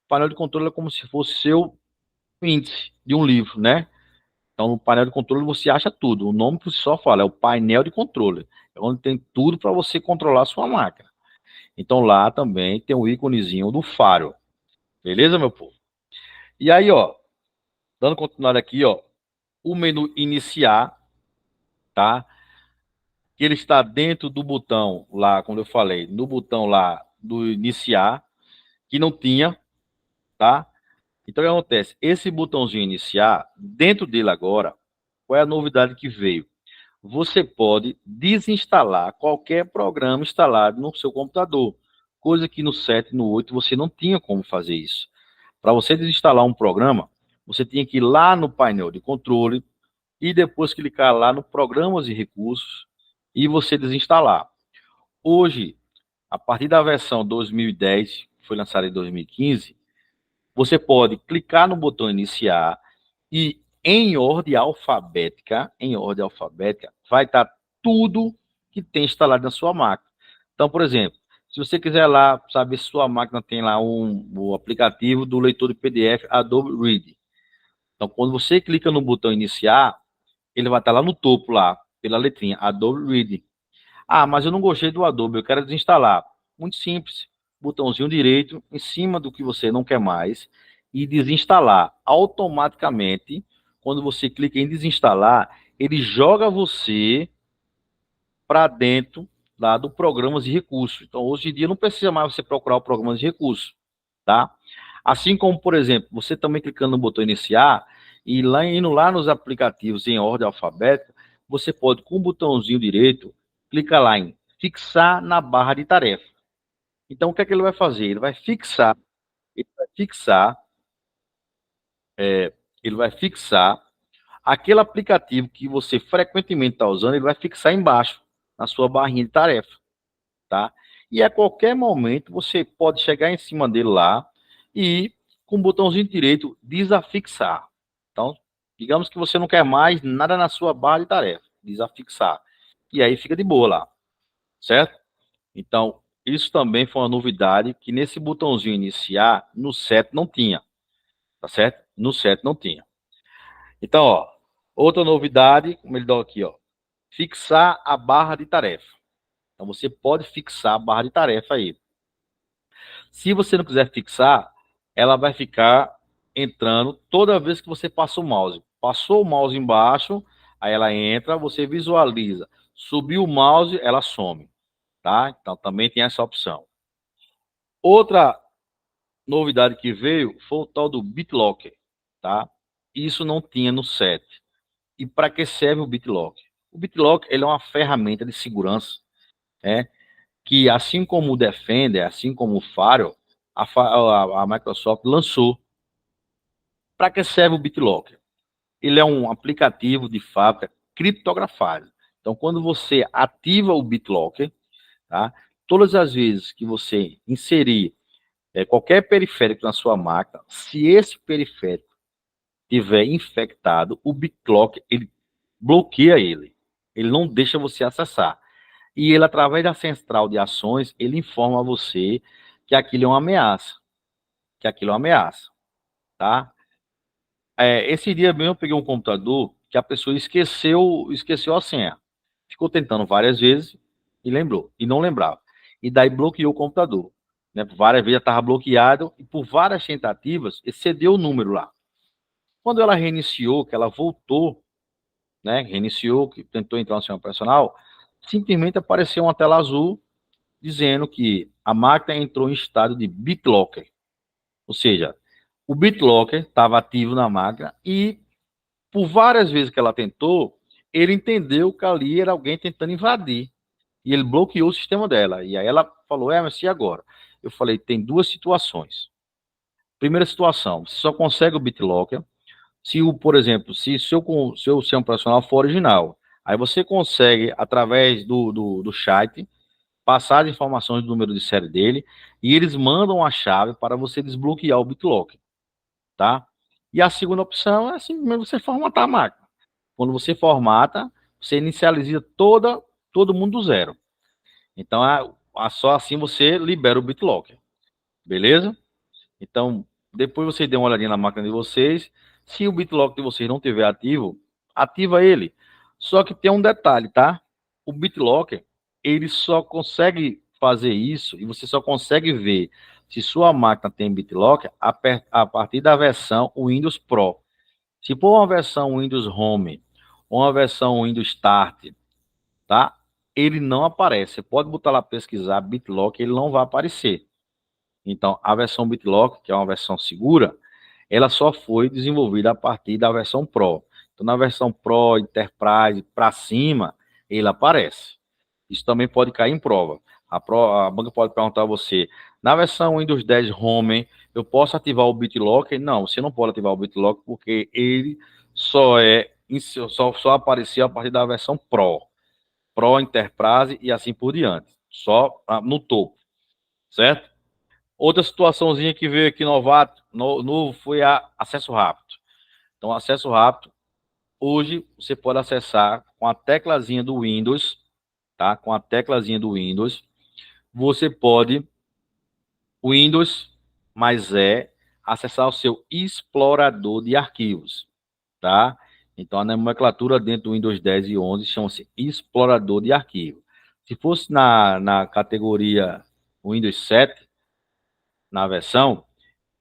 painel de controle é como se fosse seu índice de um livro, né? Então, no painel de controle você acha tudo. O nome por si só fala, é o painel de controle. É onde tem tudo para você controlar a sua máquina. Então, lá também tem o íconezinho do Firewall. Beleza, meu povo? E aí, ó, dando continuidade aqui, ó, o menu iniciar, tá? Que ele está dentro do botão lá, como eu falei, no botão lá do iniciar, que não tinha, tá? Então, o que acontece? Esse botãozinho iniciar, dentro dele agora, qual é a novidade que veio? Você pode desinstalar qualquer programa instalado no seu computador, coisa que no 7 e no 8 você não tinha como fazer isso. Para você desinstalar um programa, você tinha que ir lá no painel de controle e depois clicar lá no Programas e Recursos e você desinstalar. Hoje, a partir da versão 2010, que foi lançada em 2015, você pode clicar no botão iniciar e em ordem alfabética, vai estar tudo que tem instalado na sua máquina. Então, por exemplo, se você quiser lá saber se sua máquina tem lá o aplicativo do leitor de PDF Adobe Read. Então, quando você clica no botão iniciar, ele vai estar lá no topo, lá, pela letrinha, Adobe Read. Ah, mas eu não gostei do Adobe, eu quero desinstalar. Muito simples. Botãozinho direito, em cima do que você não quer mais, e desinstalar. Automaticamente, quando você clica em desinstalar, ele joga você para dentro lá do Programas e Recursos. Então, hoje em dia, não precisa mais você procurar o Programas e Recursos, tá? Assim como, por exemplo, você também clicando no botão iniciar, e lá indo lá nos aplicativos em ordem alfabética, você pode, com o botãozinho direito, clicar lá em fixar na barra de tarefa. Então, o que é que ele vai fazer? Ele vai fixar, ele vai fixar aquele aplicativo que você frequentemente está usando, ele vai fixar embaixo, na sua barrinha de tarefa, tá? E a qualquer momento, você pode chegar em cima dele lá e, com o botãozinho direito, desafixar. Então, digamos que você não quer mais nada na sua barra de tarefa, desafixar. E aí fica de boa lá, certo? Então, isso também foi uma novidade que nesse botãozinho iniciar, no 7 não tinha, tá certo? No 7 não tinha. Então, ó, outra novidade, como ele dá aqui, ó, fixar a barra de tarefa. Então, você pode fixar a barra de tarefa aí. Se você não quiser fixar, ela vai ficar entrando toda vez que você passa o mouse. Passou o mouse embaixo, aí ela entra, você visualiza. Subiu o mouse, ela some, tá? Então, também tem essa opção. Outra novidade que veio foi o tal do BitLocker, tá? Isso não tinha no 7. E para que serve o BitLocker? O BitLocker, ele é uma ferramenta de segurança, né? Que assim como o Defender, assim como o Firewall, a Microsoft lançou. Para que serve o BitLocker? Ele é um aplicativo de fábrica criptografado. Então, quando você ativa o BitLocker, tá? Todas as vezes que você inserir qualquer periférico na sua máquina, se esse periférico estiver infectado, o BitLocker, ele bloqueia ele. Ele não deixa você acessar. E ele, através da central de ações, ele informa a você que aquilo é uma ameaça. Que aquilo é uma ameaça, tá? Esse dia mesmo eu peguei um computador que a pessoa esqueceu a senha. Ficou tentando várias vezes e lembrou, e não lembrava. E daí bloqueou o computador. Né? Várias vezes estava bloqueado e por várias tentativas excedeu o número lá. Quando ela reiniciou, que ela voltou, né? Reiniciou, que tentou entrar no sistema operacional, simplesmente apareceu uma tela azul dizendo que a máquina entrou em estado de BitLocker. Ou seja, o BitLocker estava ativo na máquina e, por várias vezes que ela tentou, ele entendeu que ali era alguém tentando invadir. E ele bloqueou o sistema dela. E aí ela falou, mas e agora? Eu falei, tem duas situações. Primeira situação, você só consegue o BitLocker se, por exemplo, se seu sistema operacional for original. Aí você consegue, através do chat, passar as informações do número de série dele e eles mandam a chave para você desbloquear o BitLocker, tá? E a segunda opção é simplesmente você formatar a máquina. Quando você formata, você inicializa todo mundo do zero. Então, só assim você libera o BitLocker, beleza? Então, depois você dê uma olhadinha na máquina de vocês. Se o BitLocker de vocês não tiver ativo, ativa ele. Só que tem um detalhe, tá? O BitLocker, ele só consegue fazer isso e você só consegue ver se sua máquina tem BitLocker a partir da versão Windows Pro. Se for uma versão Windows Home ou uma versão Windows Start, tá? Ele não aparece. Você pode botar lá pesquisar BitLock, ele não vai aparecer. Então, a versão BitLock, que é uma versão segura, ela só foi desenvolvida a partir da versão Pro. Então, na versão Pro, Enterprise, para cima, ele aparece. Isso também pode cair em prova. A banca pode perguntar a você, na versão Windows 10 Home, eu posso ativar o BitLock? Não, você não pode ativar o BitLock porque ele só apareceu a partir da versão Pro Enterprise e assim por diante. Só no topo, certo? Outra situaçãozinha que veio aqui novo foi acesso rápido. Então, acesso rápido, hoje você pode acessar com a teclazinha do Windows, tá? Com a teclazinha do Windows, você pode, Windows, acessar o seu explorador de arquivos, tá? Então, a nomenclatura dentro do Windows 10 e 11 chama-se explorador de arquivo. Se fosse na categoria Windows 7, na versão,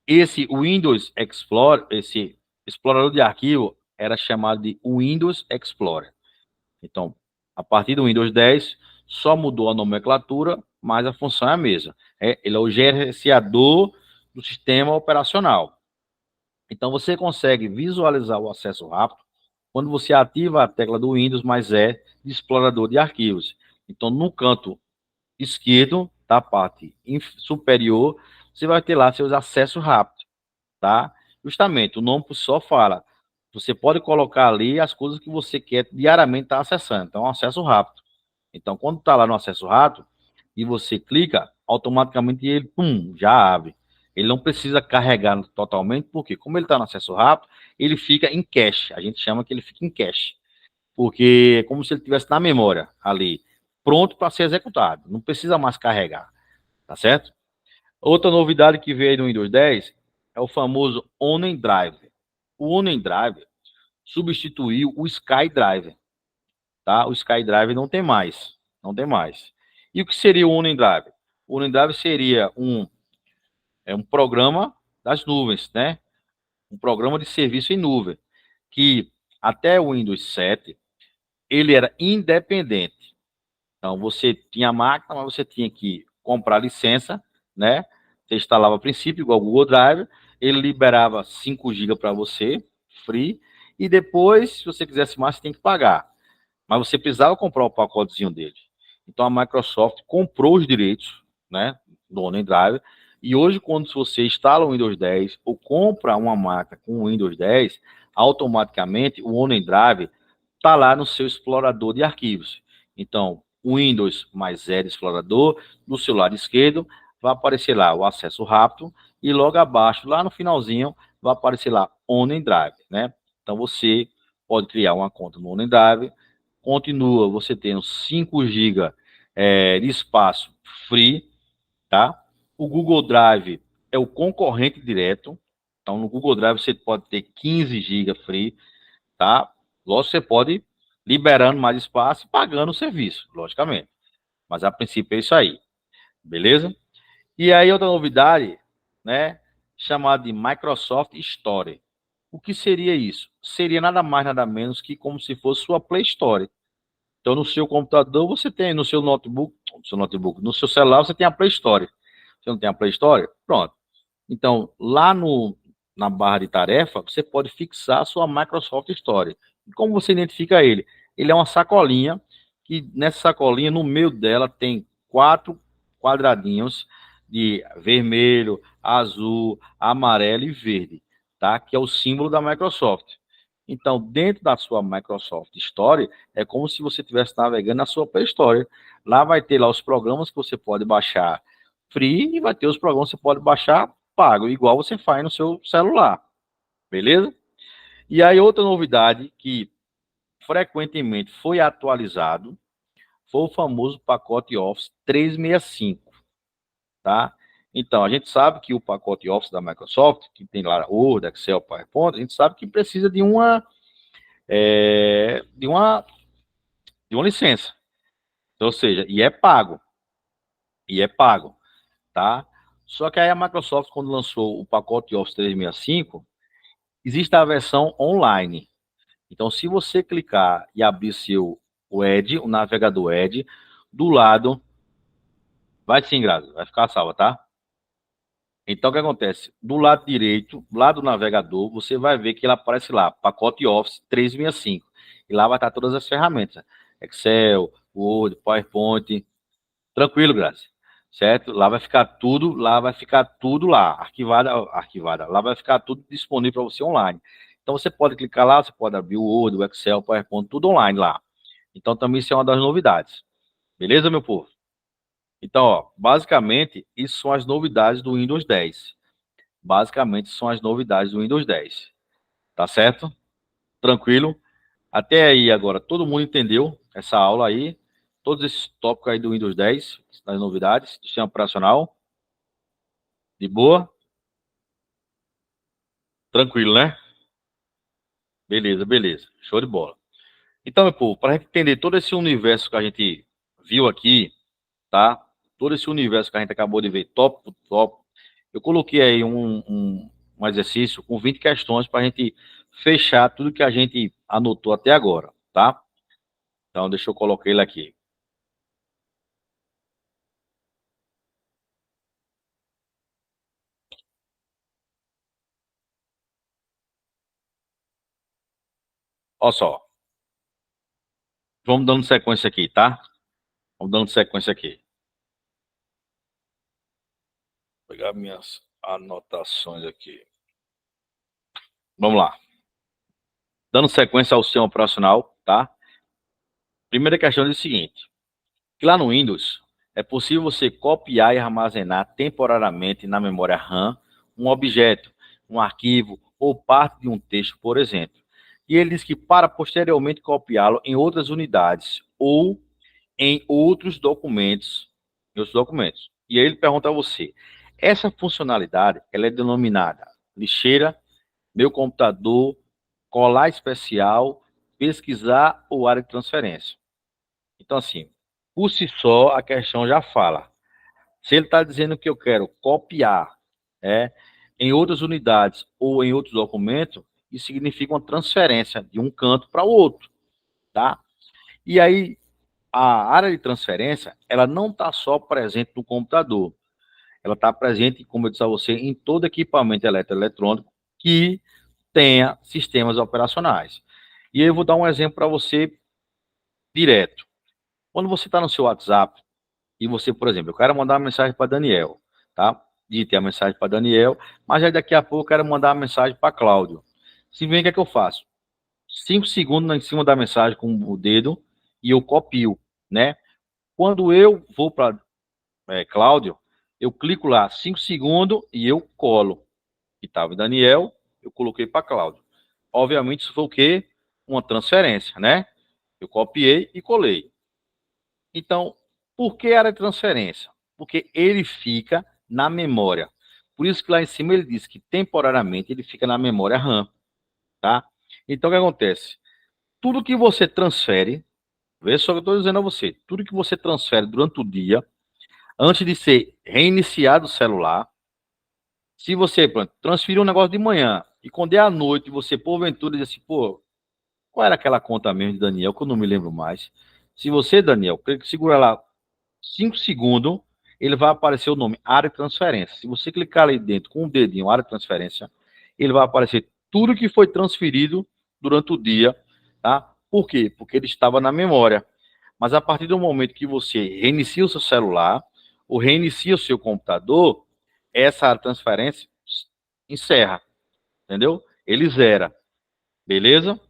esse Windows Explorer, esse explorador de arquivo, era chamado de Windows Explorer. Então, a partir do Windows 10, só mudou a nomenclatura, mas a função é a mesma. Ele é o gerenciador do sistema operacional. Então, você consegue visualizar o acesso rápido quando você ativa a tecla do Windows, de explorador de arquivos. Então, no canto esquerdo, da parte superior, você vai ter lá seus acessos rápidos, tá? Justamente, o nome só fala. Você pode colocar ali as coisas que você quer diariamente estar acessando. Então, acesso rápido. Então, quando está lá no acesso rápido e você clica, automaticamente ele, já abre. Ele não precisa carregar totalmente, porque como ele está no acesso rápido, ele fica em cache. A gente chama que ele fica em cache. Porque é como se ele estivesse na memória ali, pronto para ser executado. Não precisa mais carregar, tá certo? Outra novidade que veio no Windows 10 é o famoso OnDrive. O OnDrive substituiu o SkyDrive, tá? O SkyDrive não tem mais, não tem mais. E o que seria o OnDrive? O OnDrive seria um programa das nuvens, né? Um programa de serviço em nuvem, que até o Windows 7, ele era independente. Então, você tinha a máquina, mas você tinha que comprar licença, né? Você instalava a princípio, igual o Google Drive, ele liberava 5 GB para você, free, e depois, se você quisesse mais, você tem que pagar. Mas você precisava comprar o pacotezinho dele. Então, a Microsoft comprou os direitos, né, do OneDrive, e hoje, quando você instala o Windows 10 ou compra uma máquina com o Windows 10, automaticamente o OneDrive está lá no seu explorador de arquivos. Então, o Windows explorador, do seu lado esquerdo, vai aparecer lá o acesso rápido, e logo abaixo, lá no finalzinho, vai aparecer lá OneDrive, né? Então, você pode criar uma conta no OneDrive, continua você tendo 5 GB de espaço free, tá? O Google Drive é o concorrente direto. Então, no Google Drive você pode ter 15 GB free, tá? Lógico, você pode ir liberando mais espaço e pagando o serviço, logicamente. Mas a princípio é isso aí, beleza? E aí outra novidade, né, chamada de Microsoft Store. O que seria isso? Seria nada mais, nada menos que como se fosse sua Play Store. Então, no seu computador, você tem, no seu notebook, no seu celular, você tem a Play Store. Você não tem a Play Store? Pronto. Então, lá na barra de tarefa, você pode fixar a sua Microsoft Store. Como você identifica ele? Ele é uma sacolinha, que nessa sacolinha, no meio dela, tem 4 quadradinhos de vermelho, azul, amarelo e verde, tá? Que é o símbolo da Microsoft. Então, dentro da sua Microsoft Store, é como se você estivesse navegando na sua Play Store. Lá vai ter lá os programas que você pode baixar free e vai ter os programas que você pode baixar pago, igual você faz no seu celular. Beleza? E aí, outra novidade que frequentemente foi atualizado foi o famoso pacote Office 365, tá? Então, a gente sabe que o pacote Office da Microsoft, que tem lá Word, Excel, PowerPoint, a gente sabe que precisa de uma licença. Então, ou seja, e é pago, tá? Só que aí a Microsoft, quando lançou o pacote Office 365, existe a versão online. Então, se você clicar e abrir o Edge, o navegador Edge, do lado, vai sim, Grazi, vai ficar salva, tá? Então, o que acontece? Do lado direito, lá do navegador, você vai ver que ele aparece lá, pacote Office 365. E lá vai estar todas as ferramentas. Excel, Word, PowerPoint. Tranquilo, Grazi. Certo? Lá vai ficar tudo lá, arquivada. Lá vai ficar tudo disponível para você online. Então, você pode clicar lá, você pode abrir o Word, o Excel, o PowerPoint, tudo online lá. Então, também isso é uma das novidades. Beleza, meu povo? Então, ó, basicamente, isso são as novidades do Windows 10. Basicamente, são as novidades do Windows 10. Tá certo? Tranquilo? Até aí, agora, todo mundo entendeu essa aula aí? Todos esses tópicos aí do Windows 10, das novidades, do sistema operacional? De boa? Tranquilo, né? Beleza, beleza. Show de bola. Então, meu povo, para a gente entender todo esse universo que a gente viu aqui, tá? Todo esse universo que a gente acabou de ver, top por top, eu coloquei aí um exercício com 20 questões para a gente fechar tudo que a gente anotou até agora, tá? Então, deixa eu colocar ele aqui. Olha só. Vamos dando sequência aqui, tá? Vamos dando sequência aqui. Vou pegar minhas anotações aqui. Vamos lá. Dando sequência ao sistema operacional, tá? Primeira questão diz o seguinte. Que lá no Windows, é possível você copiar e armazenar temporariamente na memória RAM um objeto, um arquivo ou parte de um texto, por exemplo. E ele diz que para posteriormente copiá-lo em outras unidades ou em outros documentos. E aí ele pergunta a você, essa funcionalidade, ela é denominada lixeira, meu computador, colar especial, pesquisar ou área de transferência. Então, assim, por si só, a questão já fala. Se ele está dizendo que eu quero copiar em outras unidades ou em outros documentos, isso significa uma transferência de um canto para o outro, tá? E aí, a área de transferência, ela não está só presente no computador. Ela está presente, como eu disse a você, em todo equipamento eletroeletrônico que tenha sistemas operacionais. E aí eu vou dar um exemplo para você direto. Quando você está no seu WhatsApp e você, por exemplo, eu quero mandar uma mensagem para Daniel, tá? Digitei a mensagem para Daniel, mas aí daqui a pouco eu quero mandar uma mensagem para Cláudio. Se vem, o que é que eu faço? 5 segundos em cima da mensagem com o dedo e eu copio, né? Quando eu vou para Cláudio, eu clico lá 5 segundos e eu colo. Que estava Daniel, eu coloquei para Cláudio. Obviamente, isso foi o quê? Uma transferência, né? Eu copiei e colei. Então, por que era transferência? Porque ele fica na memória. Por isso que lá em cima ele diz que temporariamente ele fica na memória RAM, tá? Então, o que acontece? Tudo que você transfere, vê só o que eu estou dizendo a você, tudo que você transfere durante o dia, antes de ser reiniciado o celular, se você, pronto, transferir um negócio de manhã e quando é à noite, você porventura diz assim, pô, qual era aquela conta mesmo de Daniel, que eu não me lembro mais. Se você, Daniel, segura lá 5 segundos, ele vai aparecer o nome área de transferência. Se você clicar ali dentro com o dedinho, área de transferência, ele vai aparecer tudo que foi transferido durante o dia, tá? Por quê? Porque ele estava na memória. Mas a partir do momento que você reinicia o seu celular, ou reinicia o seu computador, essa área de transferência encerra, entendeu? Ele zera, beleza?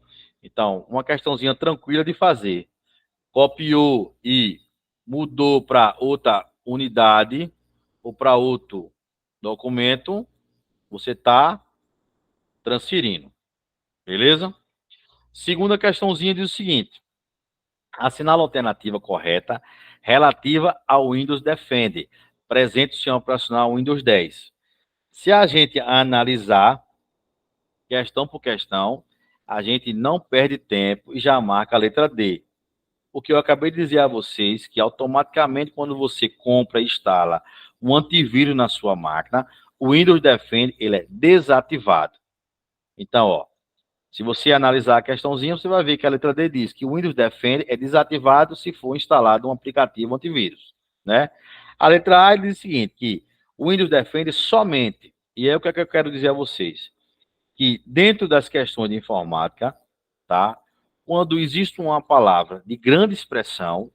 Então, uma questãozinha tranquila de fazer. Copiou e mudou para outra unidade ou para outro documento, você está transferindo, beleza? Segunda questãozinha diz o seguinte, assinala a alternativa correta relativa ao Windows Defender, presente no sistema operacional Windows 10. Se a gente analisar questão por questão, a gente não perde tempo e já marca a letra D. Porque eu acabei de dizer a vocês que automaticamente quando você compra e instala um antivírus na sua máquina, o Windows Defender ele é desativado. Então, ó, se você analisar a questãozinha, você vai ver que a letra D diz que o Windows Defender é desativado se for instalado um aplicativo antivírus, né? A letra A diz o seguinte, que o Windows Defender somente, e é o que eu quero dizer a vocês, que dentro das questões de informática, tá? Quando existe uma palavra de grande expressão,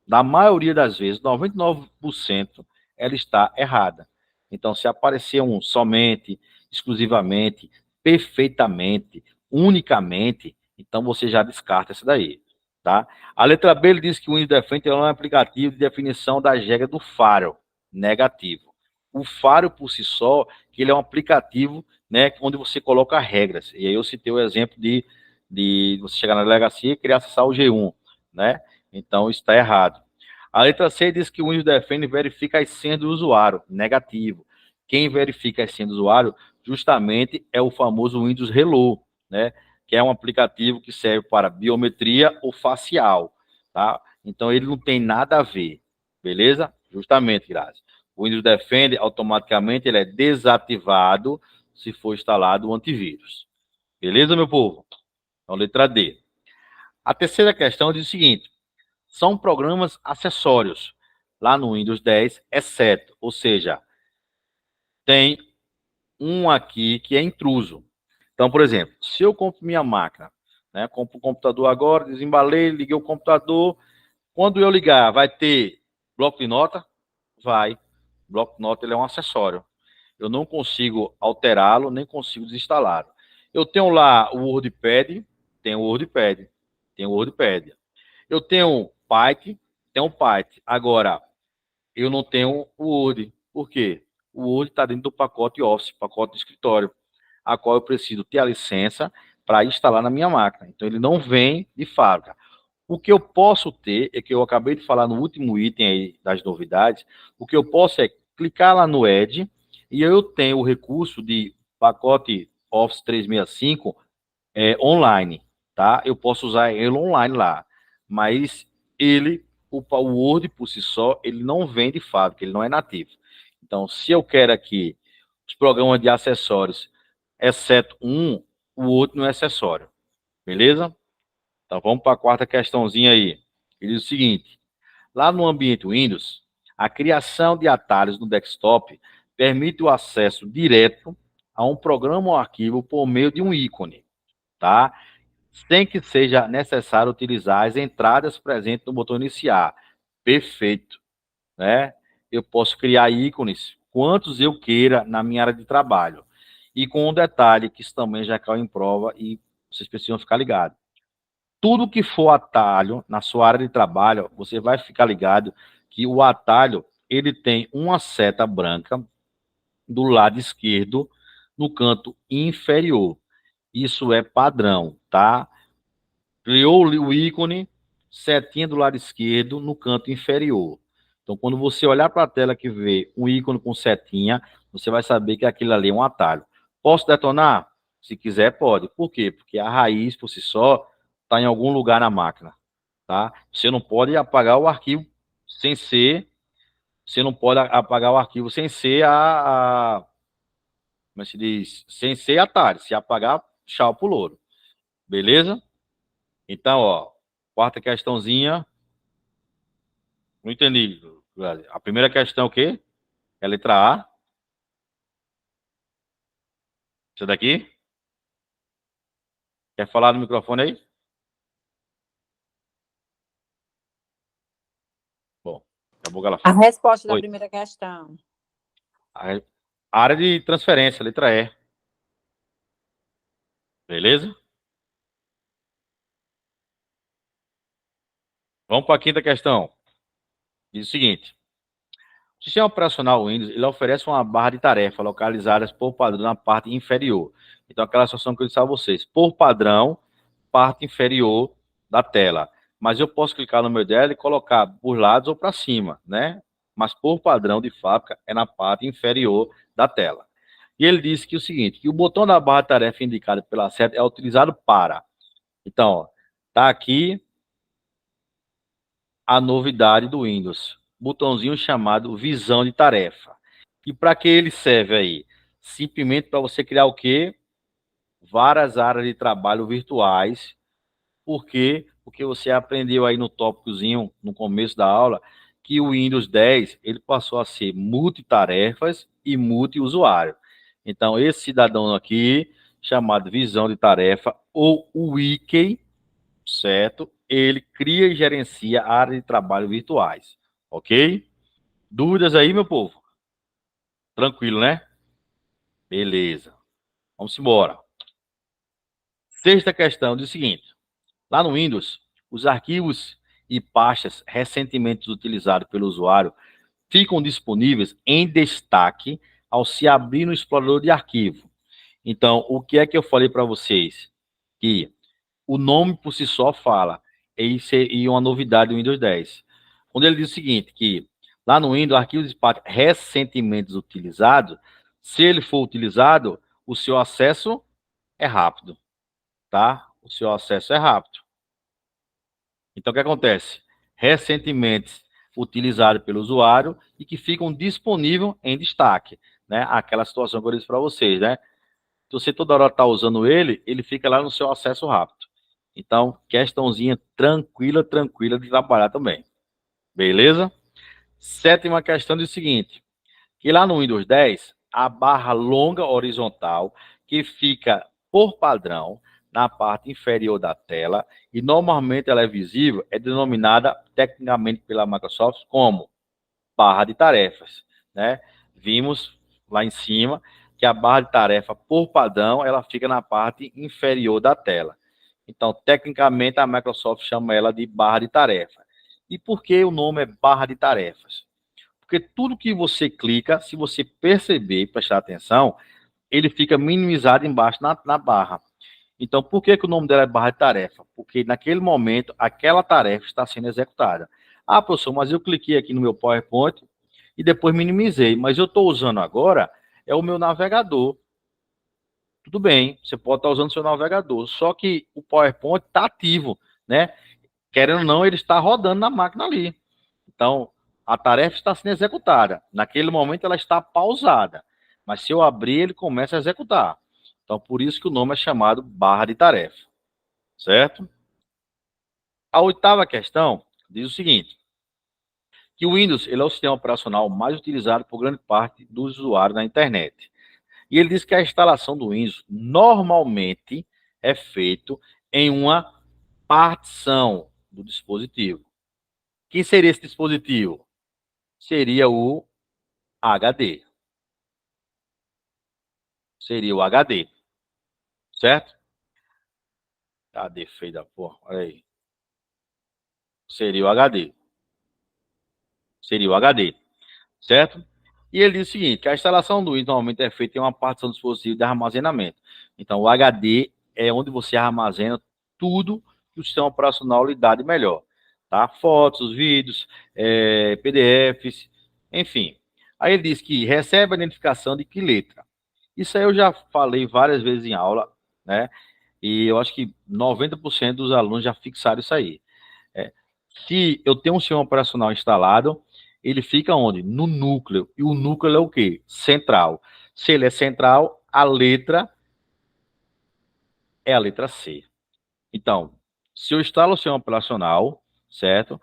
na maioria das vezes, 99%, ela está errada. Então, se aparecer um somente, exclusivamente, perfeitamente, unicamente, então você já descarta essa daí, tá? A letra B ele diz que o Windows Defender é um aplicativo de definição da regra do faro, negativo. O faro, por si só, que ele é um aplicativo, né, onde você coloca regras. E aí eu citei o exemplo de você chegar na delegacia e querer acessar o G1, né? Então, está errado. A letra C diz que o Windows Defender verifica as senhas do usuário. Negativo. Quem verifica as senhas do usuário, justamente, é o famoso Windows Hello, né? Que é um aplicativo que serve para biometria ou facial, tá? Então, ele não tem nada a ver, beleza? Justamente, Grazi. O Windows Defender, automaticamente, ele é desativado se for instalado o antivírus. Beleza, meu povo? Então, letra D. A terceira questão diz o seguinte: são programas acessórios lá no Windows 10, exceto, ou seja, tem um aqui que é intruso. Então, por exemplo, se eu compro minha máquina, né, compro o computador agora, desembalei, liguei o computador, quando eu ligar, vai ter bloco de nota? Vai. O bloco de nota ele é um acessório. Eu não consigo alterá-lo, nem consigo desinstalá-lo. Eu tenho lá o WordPad, tem o WordPad, tem o WordPad. Eu tenho Python, tenho Python. Agora, eu não tenho o Word. Por quê? O Word está dentro do pacote Office, pacote de escritório, a qual eu preciso ter a licença para instalar na minha máquina. Então, ele não vem de fábrica. O que eu posso ter, é que eu acabei de falar no último item aí das novidades, o que eu posso é clicar lá no Edge e eu tenho o recurso de pacote Office 365 online, tá? Eu posso usar ele online lá, mas o Word por si só, ele não vem de fábrica, ele não é nativo. Então, se eu quero aqui os programas de acessórios, exceto um, o outro não é acessório, beleza? Então, vamos para a quarta questãozinha aí. Ele diz o seguinte: lá no ambiente Windows, a criação de atalhos no desktop permite o acesso direto a um programa ou arquivo por meio de um ícone, tá? Sem que seja necessário utilizar as entradas presentes no botão iniciar. Perfeito, né? Eu posso criar ícones, quantos eu queira, na minha área de trabalho. E com um detalhe, que isso também já caiu em prova e vocês precisam ficar ligados. Tudo que for atalho na sua área de trabalho, você vai ficar ligado que o atalho, ele tem uma seta branca do lado esquerdo, no canto inferior. Isso é padrão, tá? Criou o ícone, setinha do lado esquerdo, no canto inferior. Então, quando você olhar para a tela que vê um ícone com setinha, você vai saber que aquilo ali é um atalho. Posso detonar? Se quiser, pode. Por quê? Porque a raiz, por si só, está em algum lugar na máquina, tá? Você não pode apagar o arquivo sem ser... Você não pode apagar o arquivo sem ser como se diz? Sem ser atalho. Se apagar, tchau pro louro. Beleza? Então, ó, quarta questãozinha. Não entendi. A primeira questão é o quê? É a letra A. Essa daqui? Quer falar no microfone aí? Bom, daqui a pouco ela
A
fala.
resposta da
Oi.
primeira questão.
A área de transferência, letra E. Beleza? Vamos para a quinta questão. Diz o seguinte: o sistema operacional Windows ele oferece uma barra de tarefa localizadas por padrão na parte inferior. Então, aquela situação que eu disse a vocês, por padrão, parte inferior da tela. Mas eu posso clicar no meu dela e colocar por lados ou para cima, né? Mas por padrão de fábrica é na parte inferior da tela. E ele disse que o seguinte, que o botão da barra de tarefa indicado pela seta é utilizado para. Então, ó, tá aqui a novidade do Windows. Botãozinho chamado visão de tarefa. E para que ele serve aí? Simplesmente para você criar o quê? várias áreas de trabalho virtuais. Por quê? Porque você aprendeu aí no tópicozinho, no começo da aula, que o Windows 10 ele passou a ser multitarefas e multiusuário. Então, esse cidadão aqui, chamado visão de tarefa, ou wiki, certo? Ele cria e gerencia áreas de trabalho virtuais, ok? Dúvidas aí, meu povo? Tranquilo, né? Beleza. Vamos embora. Sexta questão diz o seguinte: lá no Windows, os arquivos e pastas recentemente utilizados pelo usuário ficam disponíveis em destaque ao se abrir no explorador de arquivo. Então, o que é que eu falei para vocês? Que o nome por si só fala, e uma novidade do Windows 10. Quando ele diz o seguinte, que lá no Windows, arquivos de pastas recentemente utilizados, se ele for utilizado, o seu acesso é rápido, tá? O seu acesso é rápido. Então, o que acontece? Recentemente utilizado pelo usuário e que ficam disponíveis em destaque, né? Aquela situação que eu disse para vocês, né? Se você toda hora está usando ele, ele fica lá no seu acesso rápido. Então, questãozinha tranquila de trabalhar também. Beleza? Sétima questão diz o seguinte, que lá no Windows 10, a barra longa horizontal, que fica por padrão na parte inferior da tela, e normalmente ela é visível, é denominada tecnicamente pela Microsoft como barra de tarefas, né? Vimos lá em cima que a barra de tarefa, por padrão, ela fica na parte inferior da tela. Então, tecnicamente, a Microsoft chama ela de barra de tarefa. E por que o nome é barra de tarefas? Porque tudo que você clica, se você perceber e prestar atenção, ele fica minimizado embaixo na barra. Então, por que o nome dela é barra de tarefa? Porque naquele momento, aquela tarefa está sendo executada. Ah, professor, mas eu cliquei aqui no meu PowerPoint e depois minimizei, mas eu estou usando agora é o meu navegador. Tudo bem, você pode estar usando o seu navegador, só que o PowerPoint está ativo, né? Querendo ou não, ele está rodando na máquina ali. Então, a tarefa está sendo executada. Naquele momento, ela está pausada. Mas se eu abrir, ele começa a executar. Então, por isso que o nome é chamado barra de tarefa. Certo? A oitava questão diz o seguinte, que o Windows ele é o sistema operacional mais utilizado por grande parte dos usuários na internet. E ele diz que a instalação do Windows normalmente é feito em uma partição do dispositivo. Quem seria esse dispositivo? Seria o HD. Seria o HD. Certo? HD feio da porra. Olha aí. Seria o HD. Seria o HD. Certo? E ele diz o seguinte, que a instalação do Windows normalmente é feita em uma partição do dispositivo de armazenamento. Então, o HD é onde você armazena tudo que o sistema operacional lhe dá de melhor. Tá? Fotos, vídeos, PDFs, enfim. Aí ele diz que recebe a identificação de que letra. Isso aí eu já falei várias vezes em aula, né? E eu acho que 90% dos alunos já fixaram isso aí. Se eu tenho um sistema operacional instalado, ele fica onde? No núcleo. E o núcleo é o quê? Central. Se ele é central, a letra é a letra C. Então, se eu instalo o sistema operacional, certo?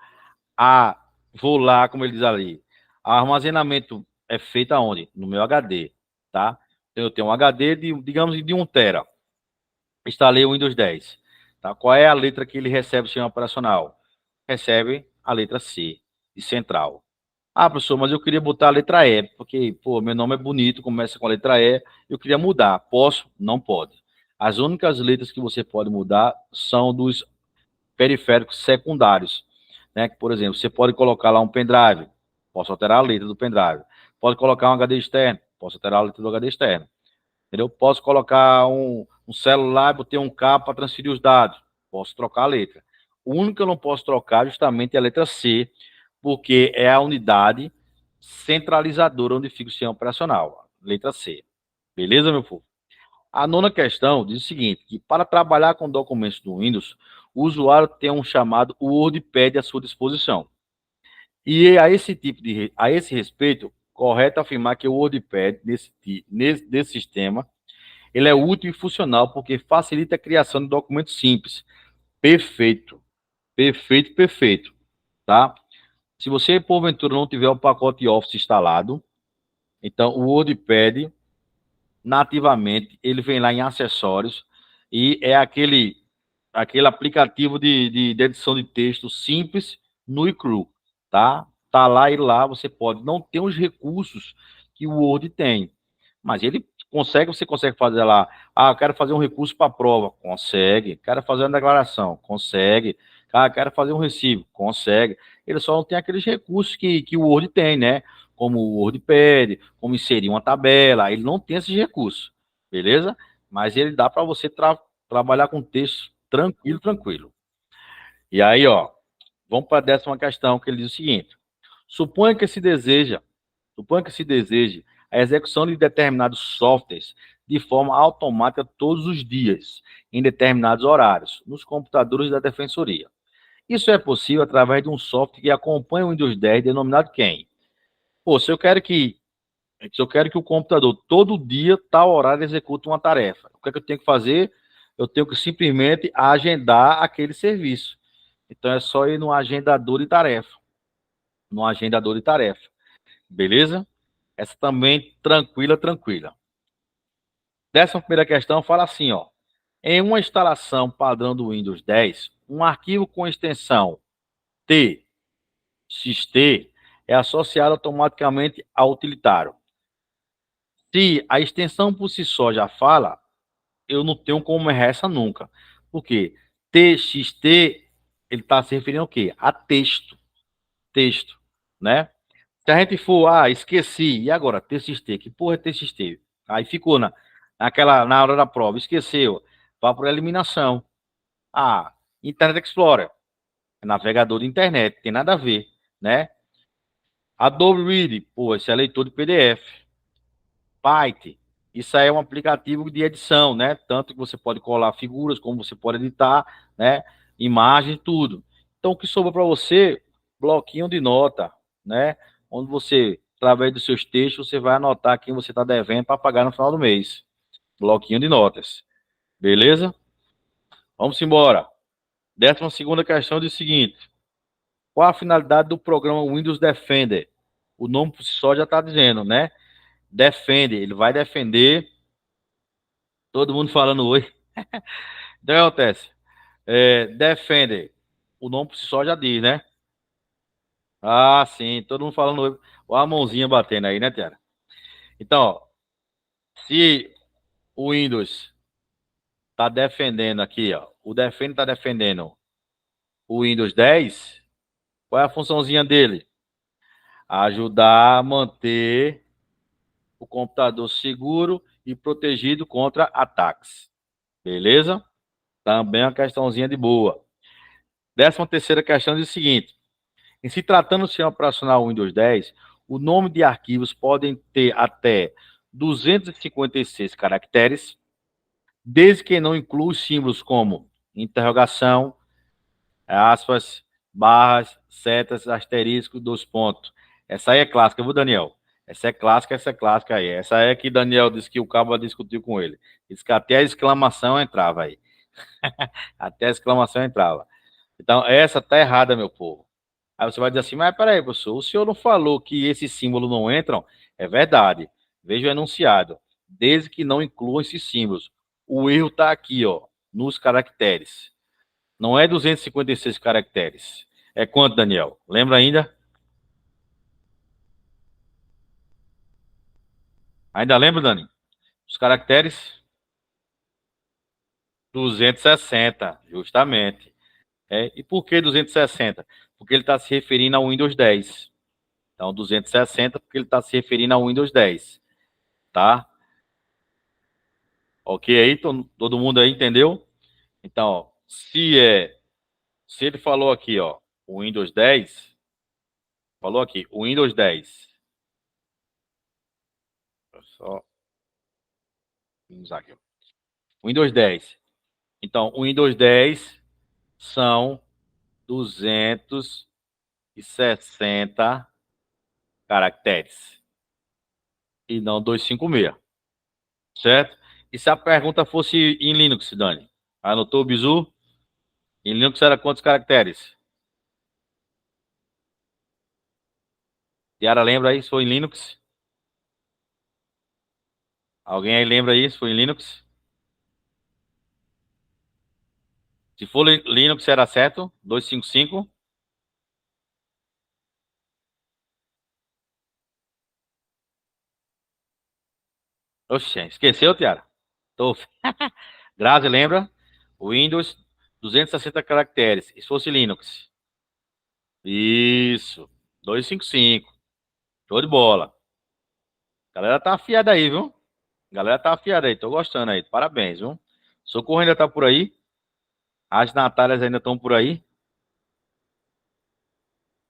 Vou lá, como ele diz ali, o armazenamento é feito aonde? No meu HD, tá? Então, eu tenho um HD de, digamos, de 1 tera. Instalei o Windows 10. Tá? Qual é a letra que ele recebe o sistema operacional? Recebe a letra C, de central. Ah, professor, mas eu queria botar a letra E, porque, pô, meu nome é bonito, começa com a letra E, eu queria mudar. Posso? Não pode. As únicas letras que você pode mudar são dos periféricos secundários, né? Por exemplo, você pode colocar lá um pendrive, posso alterar a letra do pendrive. Pode colocar um HD externo, posso alterar a letra do HD externo. Entendeu? Posso colocar um celular, botei um cabo para transferir os dados, posso trocar a letra. O único que eu não posso trocar justamente é a letra C, porque é a unidade centralizadora onde fica o sistema operacional, letra C. Beleza, meu povo? A nona questão diz o seguinte, que para trabalhar com documentos do Windows, o usuário tem um chamado WordPad à sua disposição. E a esse respeito, correto afirmar que o WordPad desse sistema, Ele é útil e funcional porque facilita a criação de documentos simples. Perfeito. Perfeito, perfeito. Tá? Se você, porventura, não tiver o pacote Office instalado, então o WordPad, nativamente, ele vem lá em acessórios e é aquele aplicativo de edição de texto simples, nu e cru, tá? Tá lá e lá você pode não ter os recursos que o Word tem, mas ele consegue, você consegue fazer lá, eu quero fazer um recurso para prova, consegue, quero fazer uma declaração, consegue, quero fazer um recibo, consegue, ele só não tem aqueles recursos que o Word tem, né? Como o WordPad, como inserir uma tabela, ele não tem esses recursos, beleza? Mas ele dá para você trabalhar com texto tranquilo, tranquilo. E aí, ó, vamos para a 10ª questão, que ele diz o seguinte: suponha que se deseje a execução de determinados softwares de forma automática todos os dias, em determinados horários, nos computadores da Defensoria. Isso é possível através de um software que acompanha o Windows 10, denominado quem? Pô, se eu quero que o computador todo dia, tal horário, execute uma tarefa, o que é que eu tenho que fazer? Eu tenho que simplesmente agendar aquele serviço. Então é só ir no agendador de tarefa. No agendador de tarefa. Beleza? Essa também tranquila, tranquila. 11ª questão fala assim, ó. Em uma instalação padrão do Windows 10, um arquivo com extensão txt é associado automaticamente ao utilitário. Se a extensão por si só já fala, eu não tenho como errar essa nunca. Por quê? TXT, ele está se referindo ao quê? A texto. Texto, né? Se a gente for, esqueci, e agora? TXT, que porra é TXT? Aí ficou na hora da prova, esqueceu, vá por eliminação. Internet Explorer, navegador de internet, tem nada a ver, né? Adobe Reader, pô, esse é leitor de PDF. Python, isso aí é um aplicativo de edição, né? Tanto que você pode colar figuras, como você pode editar, né? Imagem, tudo. Então, o que sobra para você? Bloquinho de nota, né? Onde você, através dos seus textos, você vai anotar quem você está devendo para pagar no final do mês. Bloquinho de notas. Beleza? Vamos embora. 12ª questão diz o seguinte: qual a finalidade do programa Windows Defender? O nome por si só já está dizendo, né? Defende, ele vai defender. Todo mundo falando oi. Então, o que acontece? Defender. O nome por si só já diz, né? Sim. Todo mundo falando oi. Olha a mãozinha batendo aí, né, Tiara? Então, ó, se o Windows tá defendendo aqui, ó. O Defender tá defendendo o Windows 10. Qual é a funçãozinha dele? Ajudar a manter o computador seguro e protegido contra ataques. Beleza? Também é uma questãozinha de boa. 13ª questão diz o seguinte: em se tratando do sistema operacional Windows 10, o nome de arquivos podem ter até 256 caracteres, desde que não inclua os símbolos como interrogação, aspas, barras, setas, asterisco, 2 pontos. Essa aí é clássica, viu, Daniel? Essa é clássica aí. Essa é que Daniel disse que o cabo discutiu com ele. Disse que até a exclamação entrava aí. Até a exclamação entrava. Então, essa tá errada, meu povo. Aí você vai dizer assim, mas peraí, professor, o senhor não falou que esses símbolos não entram? É verdade. Veja o enunciado. Desde que não incluam esses símbolos. O erro está aqui, ó, nos caracteres. Não é 256 caracteres. É quanto, Daniel? Lembra ainda? Ainda lembra, Dani? Os caracteres? 260, justamente. E por que 260? Porque ele está se referindo ao Windows 10. Então, 260, porque ele está se referindo ao Windows 10. Tá? Ok aí? Todo mundo aí entendeu? Então, ó, se ele falou aqui, ó, o Windows 10, falou aqui, o Windows 10. Só vamos usar aqui. Windows 10. Então, o Windows 10 são 260 caracteres e não 256, certo? E se a pergunta fosse em Linux, Dani? Anotou o bizu? Em Linux era quantos caracteres? Tiara, lembra aí? Se foi em Linux? Alguém aí lembra aí? Se foi em Linux? Se for Linux, era certo? 255? Oxe, esqueceu, Tiara? Tô... Grazi, lembra? Windows, 260 caracteres. E se fosse Linux? Isso. 255. Show de bola. Galera tá afiada aí, viu? Galera tá afiada aí. Tô gostando aí. Parabéns, viu? Socorro ainda tá por aí. As Natálias ainda estão por aí.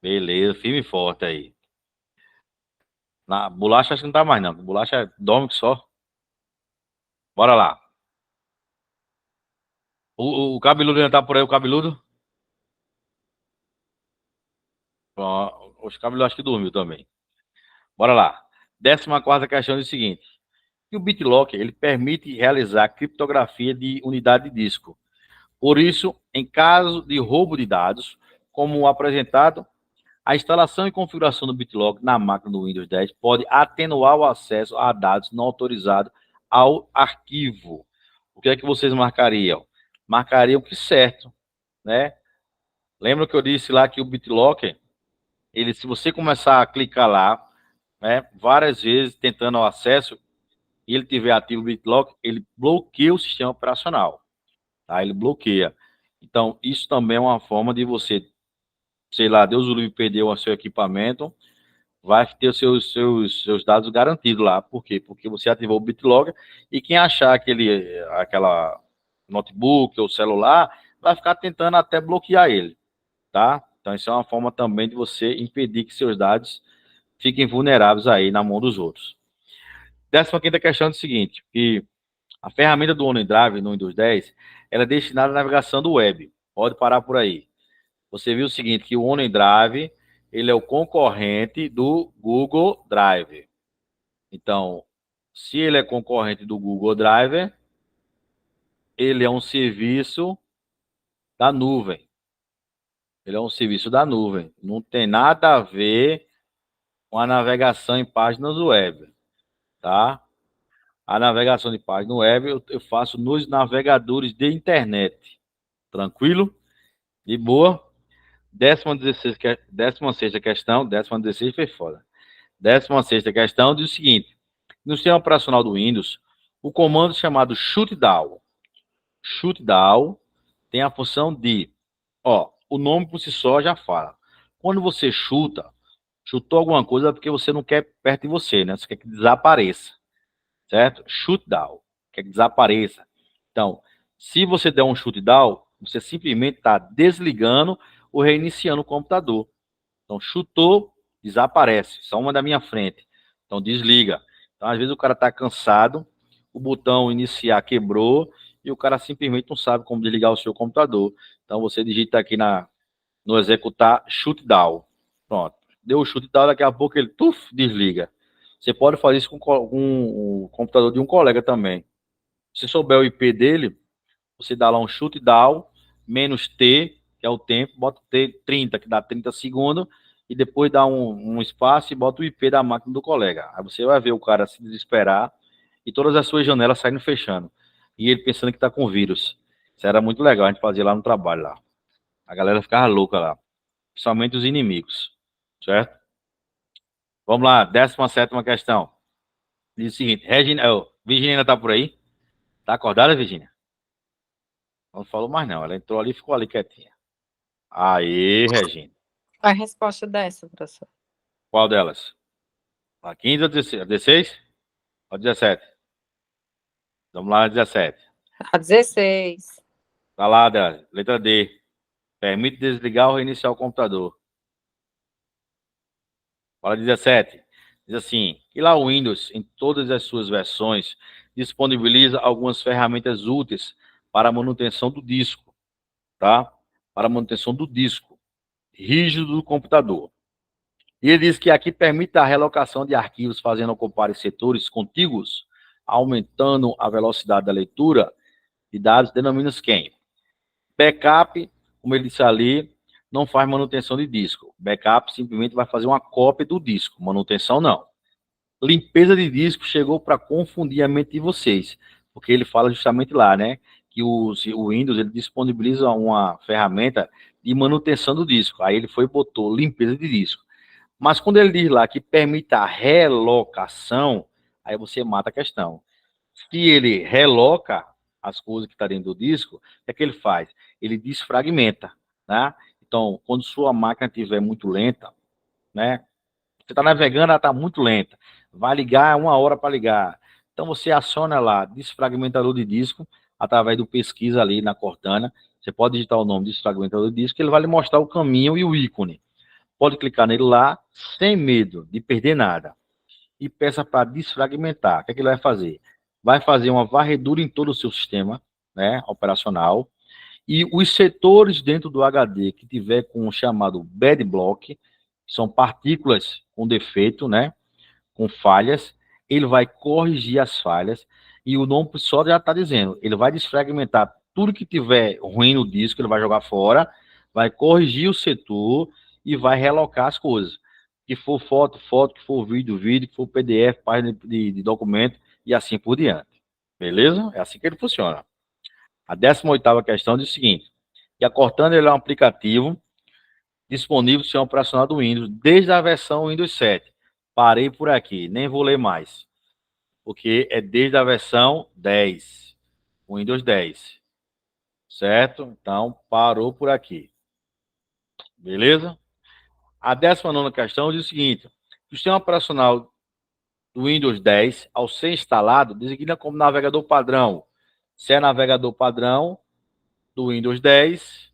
Beleza, firme e forte aí. Na bolacha acho que não tá mais, não. Bolacha dorme que só. Bora lá. O cabeludo ainda tá por aí, o cabeludo? Ó, os cabeludos acho que dormiu também. Bora lá. 14ª questão é o seguinte. E o BitLocker, ele permite realizar criptografia de unidade de disco. Por isso, em caso de roubo de dados, como apresentado, a instalação e configuração do BitLocker na máquina do Windows 10 pode atenuar o acesso a dados não autorizados ao arquivo. O que é que vocês marcariam? Marcariam que certo, né? Lembra que eu disse lá que o BitLocker, ele, se você começar a clicar lá, né, várias vezes tentando o acesso, e ele tiver ativo o BitLocker, ele bloqueia o sistema operacional, tá? Ele bloqueia. Então, isso também é uma forma de você, sei lá, Deus o livre, perder o seu equipamento, vai ter os seus dados garantidos lá. Por quê? Porque você ativou o BitLocker e quem achar aquela notebook ou celular vai ficar tentando até bloquear ele, tá? Então, isso é uma forma também de você impedir que seus dados fiquem vulneráveis aí na mão dos outros. 15ª questão é o seguinte, que a ferramenta do OneDrive no Windows 10, ela é destinada à navegação do web. Pode parar por aí. Você viu o seguinte, que o OneDrive, ele é o concorrente do Google Drive. Então, se ele é concorrente do Google Drive, ele é um serviço da nuvem. Ele é um serviço da nuvem. Não tem nada a ver com a navegação em páginas web, tá? A navegação de página web eu faço nos navegadores de internet. Tranquilo? De boa? 16ª questão, 16ª foi foda. 16ª questão diz o seguinte: no sistema operacional do Windows, o comando chamado shutdown. Shutdown tem a função de, ó, o nome por si só já fala. Quando você chutou alguma coisa é porque você não quer perto de você, né? Você quer que desapareça, certo? Shutdown, quer que desapareça. Então, se você der um shutdown, você simplesmente está desligando ou reiniciando o computador. Então, chutou, desaparece. Só uma da minha frente. Então, desliga. Então, às vezes o cara está cansado, o botão iniciar quebrou e o cara simplesmente não sabe como desligar o seu computador. Então, você digita aqui no executar shutdown. Pronto. Deu o shutdown, daqui a pouco ele desliga. Você pode fazer isso com o computador de um colega também. Se souber o IP dele, você dá lá um shutdown, menos T, que é o tempo, bota T 30, que dá 30 segundos, e depois dá um espaço e bota o IP da máquina do colega. Aí você vai ver o cara se desesperar e todas as suas janelas saindo fechando. E ele pensando que está com vírus. Isso era muito legal, a gente fazia lá no trabalho lá. A galera ficava louca lá. Principalmente os inimigos. Certo? Vamos lá, 17ª questão. Diz o seguinte, Virginia ainda tá por aí? Tá acordada, Virginia? Não falou mais não, ela entrou ali e ficou ali quietinha. Aí, Regina.
A resposta dessa, professor.
Qual delas? A 15 ou 16? 16 ou 17? Vamos lá, 17.
A 16.
Tá lá, letra D. Permite desligar ou reiniciar o computador. Fala 17. Diz assim, e lá o Windows, em todas as suas versões, disponibiliza algumas ferramentas úteis para a manutenção do disco, tá? Para a manutenção do disco rígido do computador. E ele diz que aqui permite a relocação de arquivos fazendo ocupar setores contíguos aumentando a velocidade da leitura de dados, denomina-se quem? Backup, como ele disse ali, não faz manutenção de disco. Backup simplesmente vai fazer uma cópia do disco, manutenção não. Limpeza de disco chegou para confundir a mente de vocês, porque ele fala justamente lá, né, que o Windows ele disponibiliza uma ferramenta de manutenção do disco. Aí ele foi e botou limpeza de disco. Mas quando ele diz lá que permite a relocação, aí você mata a questão. Se ele reloca as coisas que estão dentro do disco, o que é que ele faz? Ele desfragmenta, né? Então, quando sua máquina estiver muito lenta, né? Você está navegando, ela está muito lenta. Vai ligar, 1 hora para ligar. Então, você aciona lá, desfragmentador de disco, através do pesquisa ali na Cortana. Você pode digitar o nome desfragmentador de disco, ele vai lhe mostrar o caminho e o ícone. Pode clicar nele lá, sem medo de perder nada. E peça para desfragmentar. O que é que ele vai fazer? Vai fazer uma varredura em todo o seu sistema, né, operacional. E os setores dentro do HD que tiver com o chamado bad block, que são partículas com defeito, né, com falhas, ele vai corrigir as falhas. E o nome só já está dizendo, ele vai desfragmentar tudo que tiver ruim no disco, ele vai jogar fora, vai corrigir o setor e vai relocar as coisas. Que for foto, foto, que for vídeo, vídeo, que for PDF, página de documento e assim por diante. Beleza? É assim que ele funciona. A 18ª questão diz o seguinte, que a Cortana ele é um aplicativo disponível no sistema operacional do Windows desde a versão Windows 7. Parei por aqui, nem vou ler mais, porque é desde a versão 10, Windows 10. Certo? Então, parou por aqui. Beleza? A 19ª questão diz o seguinte, o sistema operacional do Windows 10, ao ser instalado, designa como navegador padrão. Se é navegador padrão do Windows 10,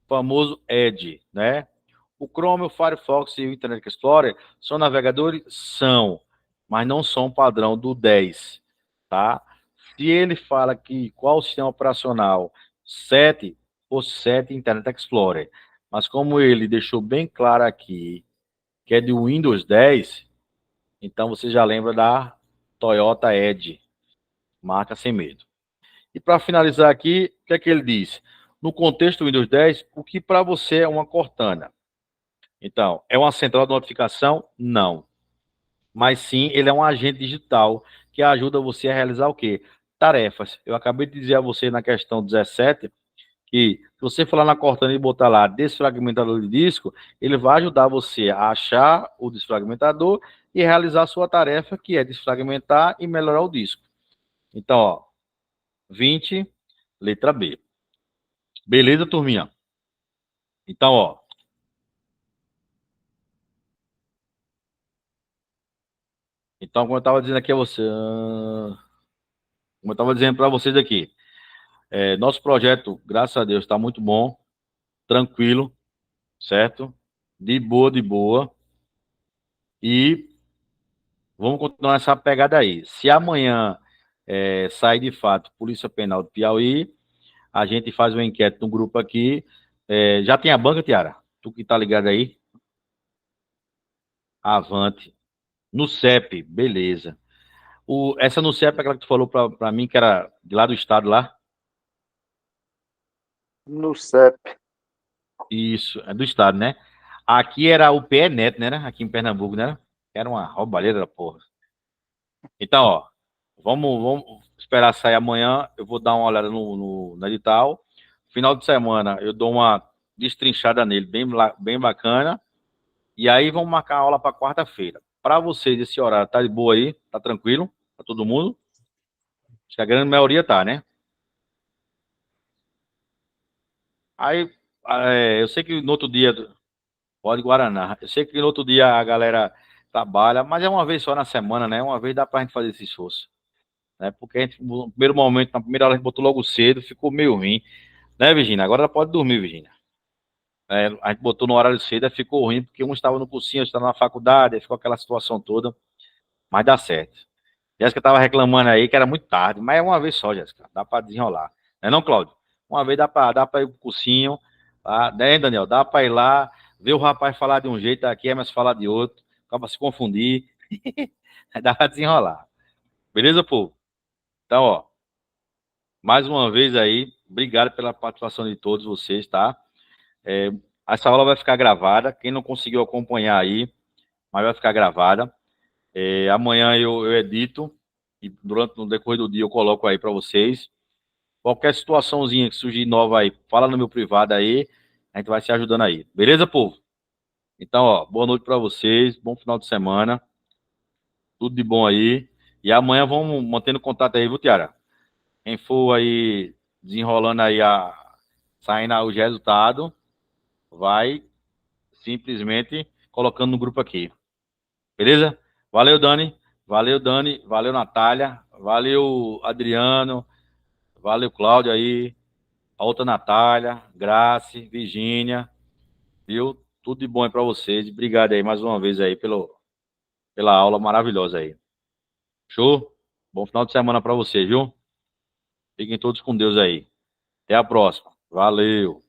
famoso Edge, né? O Chrome, o Firefox e o Internet Explorer são navegadores? São, mas não são padrão do 10, tá? Se ele fala que qual o sistema operacional 7, ou 7 Internet Explorer, mas como ele deixou bem claro aqui que é de Windows 10, então você já lembra da Toyota Edge, marca sem medo. E para finalizar aqui, o que é que ele diz? No contexto do Windows 10, o que para você é uma Cortana? Então, é uma central de notificação? Não. Mas sim, ele é um agente digital que ajuda você a realizar o quê? Tarefas. Eu acabei de dizer a você na questão 17 que se você for lá na Cortana e botar lá desfragmentador de disco, ele vai ajudar você a achar o desfragmentador e realizar a sua tarefa, que é desfragmentar e melhorar o disco. Então, ó, 20, letra B. Beleza, turminha? Então, ó. Então, como eu estava dizendo aqui a você, como eu estava dizendo para vocês aqui, nosso projeto, graças a Deus, está muito bom, tranquilo, certo? De boa, de boa. E vamos continuar essa pegada aí. Se amanhã sair de fato Polícia Penal do Piauí, a gente faz uma enquete no grupo aqui. Já tem a banca, Tiara? Tu que tá ligado aí? Avante. No CEP, beleza. Essa no CEP é aquela que tu falou para mim, que era de lá do estado lá?
No CEP.
Isso, é do estado, né? Aqui era o PENet, né? Aqui em Pernambuco, né? Era uma roubalheira da porra. Então, ó, vamos esperar sair amanhã. Eu vou dar uma olhada no edital. Final de semana, eu dou uma destrinchada nele, bem bacana. E aí, vamos marcar a aula para quarta-feira. Para vocês, esse horário tá de boa aí? Tá tranquilo? Para todo mundo? Acho que a grande maioria tá, né? Aí, eu sei que no outro dia, pode Guaraná. Eu sei que no outro dia a galera trabalha, mas é uma vez só na semana, né? Uma vez dá pra gente fazer esse esforço, né? Porque a gente, no primeiro momento, na primeira hora a gente botou logo cedo, ficou meio ruim, né, Virginia? Agora ela pode dormir, Virginia. A gente botou no horário cedo, aí ficou ruim, porque um estava no cursinho, outro estava na faculdade, aí ficou aquela situação toda, mas dá certo. Jéssica tava reclamando aí que era muito tarde, mas é uma vez só, Jéssica, dá pra desenrolar. Não é não, Cláudio? Uma vez dá pra ir pro cursinho, tá? Né, Daniel? Dá pra ir lá, ver o rapaz falar de um jeito aqui, mas falar de outro, acaba se confundir, dá pra desenrolar. Beleza, povo? Então, ó, mais uma vez aí, obrigado pela participação de todos vocês, tá? Essa aula vai ficar gravada. Quem não conseguiu acompanhar aí, mas vai ficar gravada. Amanhã eu edito e no decorrer do dia eu coloco aí para vocês. Qualquer situaçãozinha que surgir nova aí, fala no meu privado aí, a gente vai se ajudando aí. Beleza, povo? Então, ó, boa noite para vocês, bom final de semana, tudo de bom aí. E amanhã vamos mantendo contato aí, viu, Tiara? Quem for aí desenrolando aí saindo os resultados, vai simplesmente colocando no grupo aqui. Beleza? Valeu, Dani. Valeu, Dani. Valeu, Natália. Valeu, Adriano. Valeu, Cláudio aí. A outra Natália, Grace, Virgínia. Viu? Tudo de bom aí pra vocês. Obrigado aí mais uma vez aí pela aula maravilhosa aí. Show? Bom final de semana pra vocês, viu? Fiquem todos com Deus aí. Até a próxima. Valeu.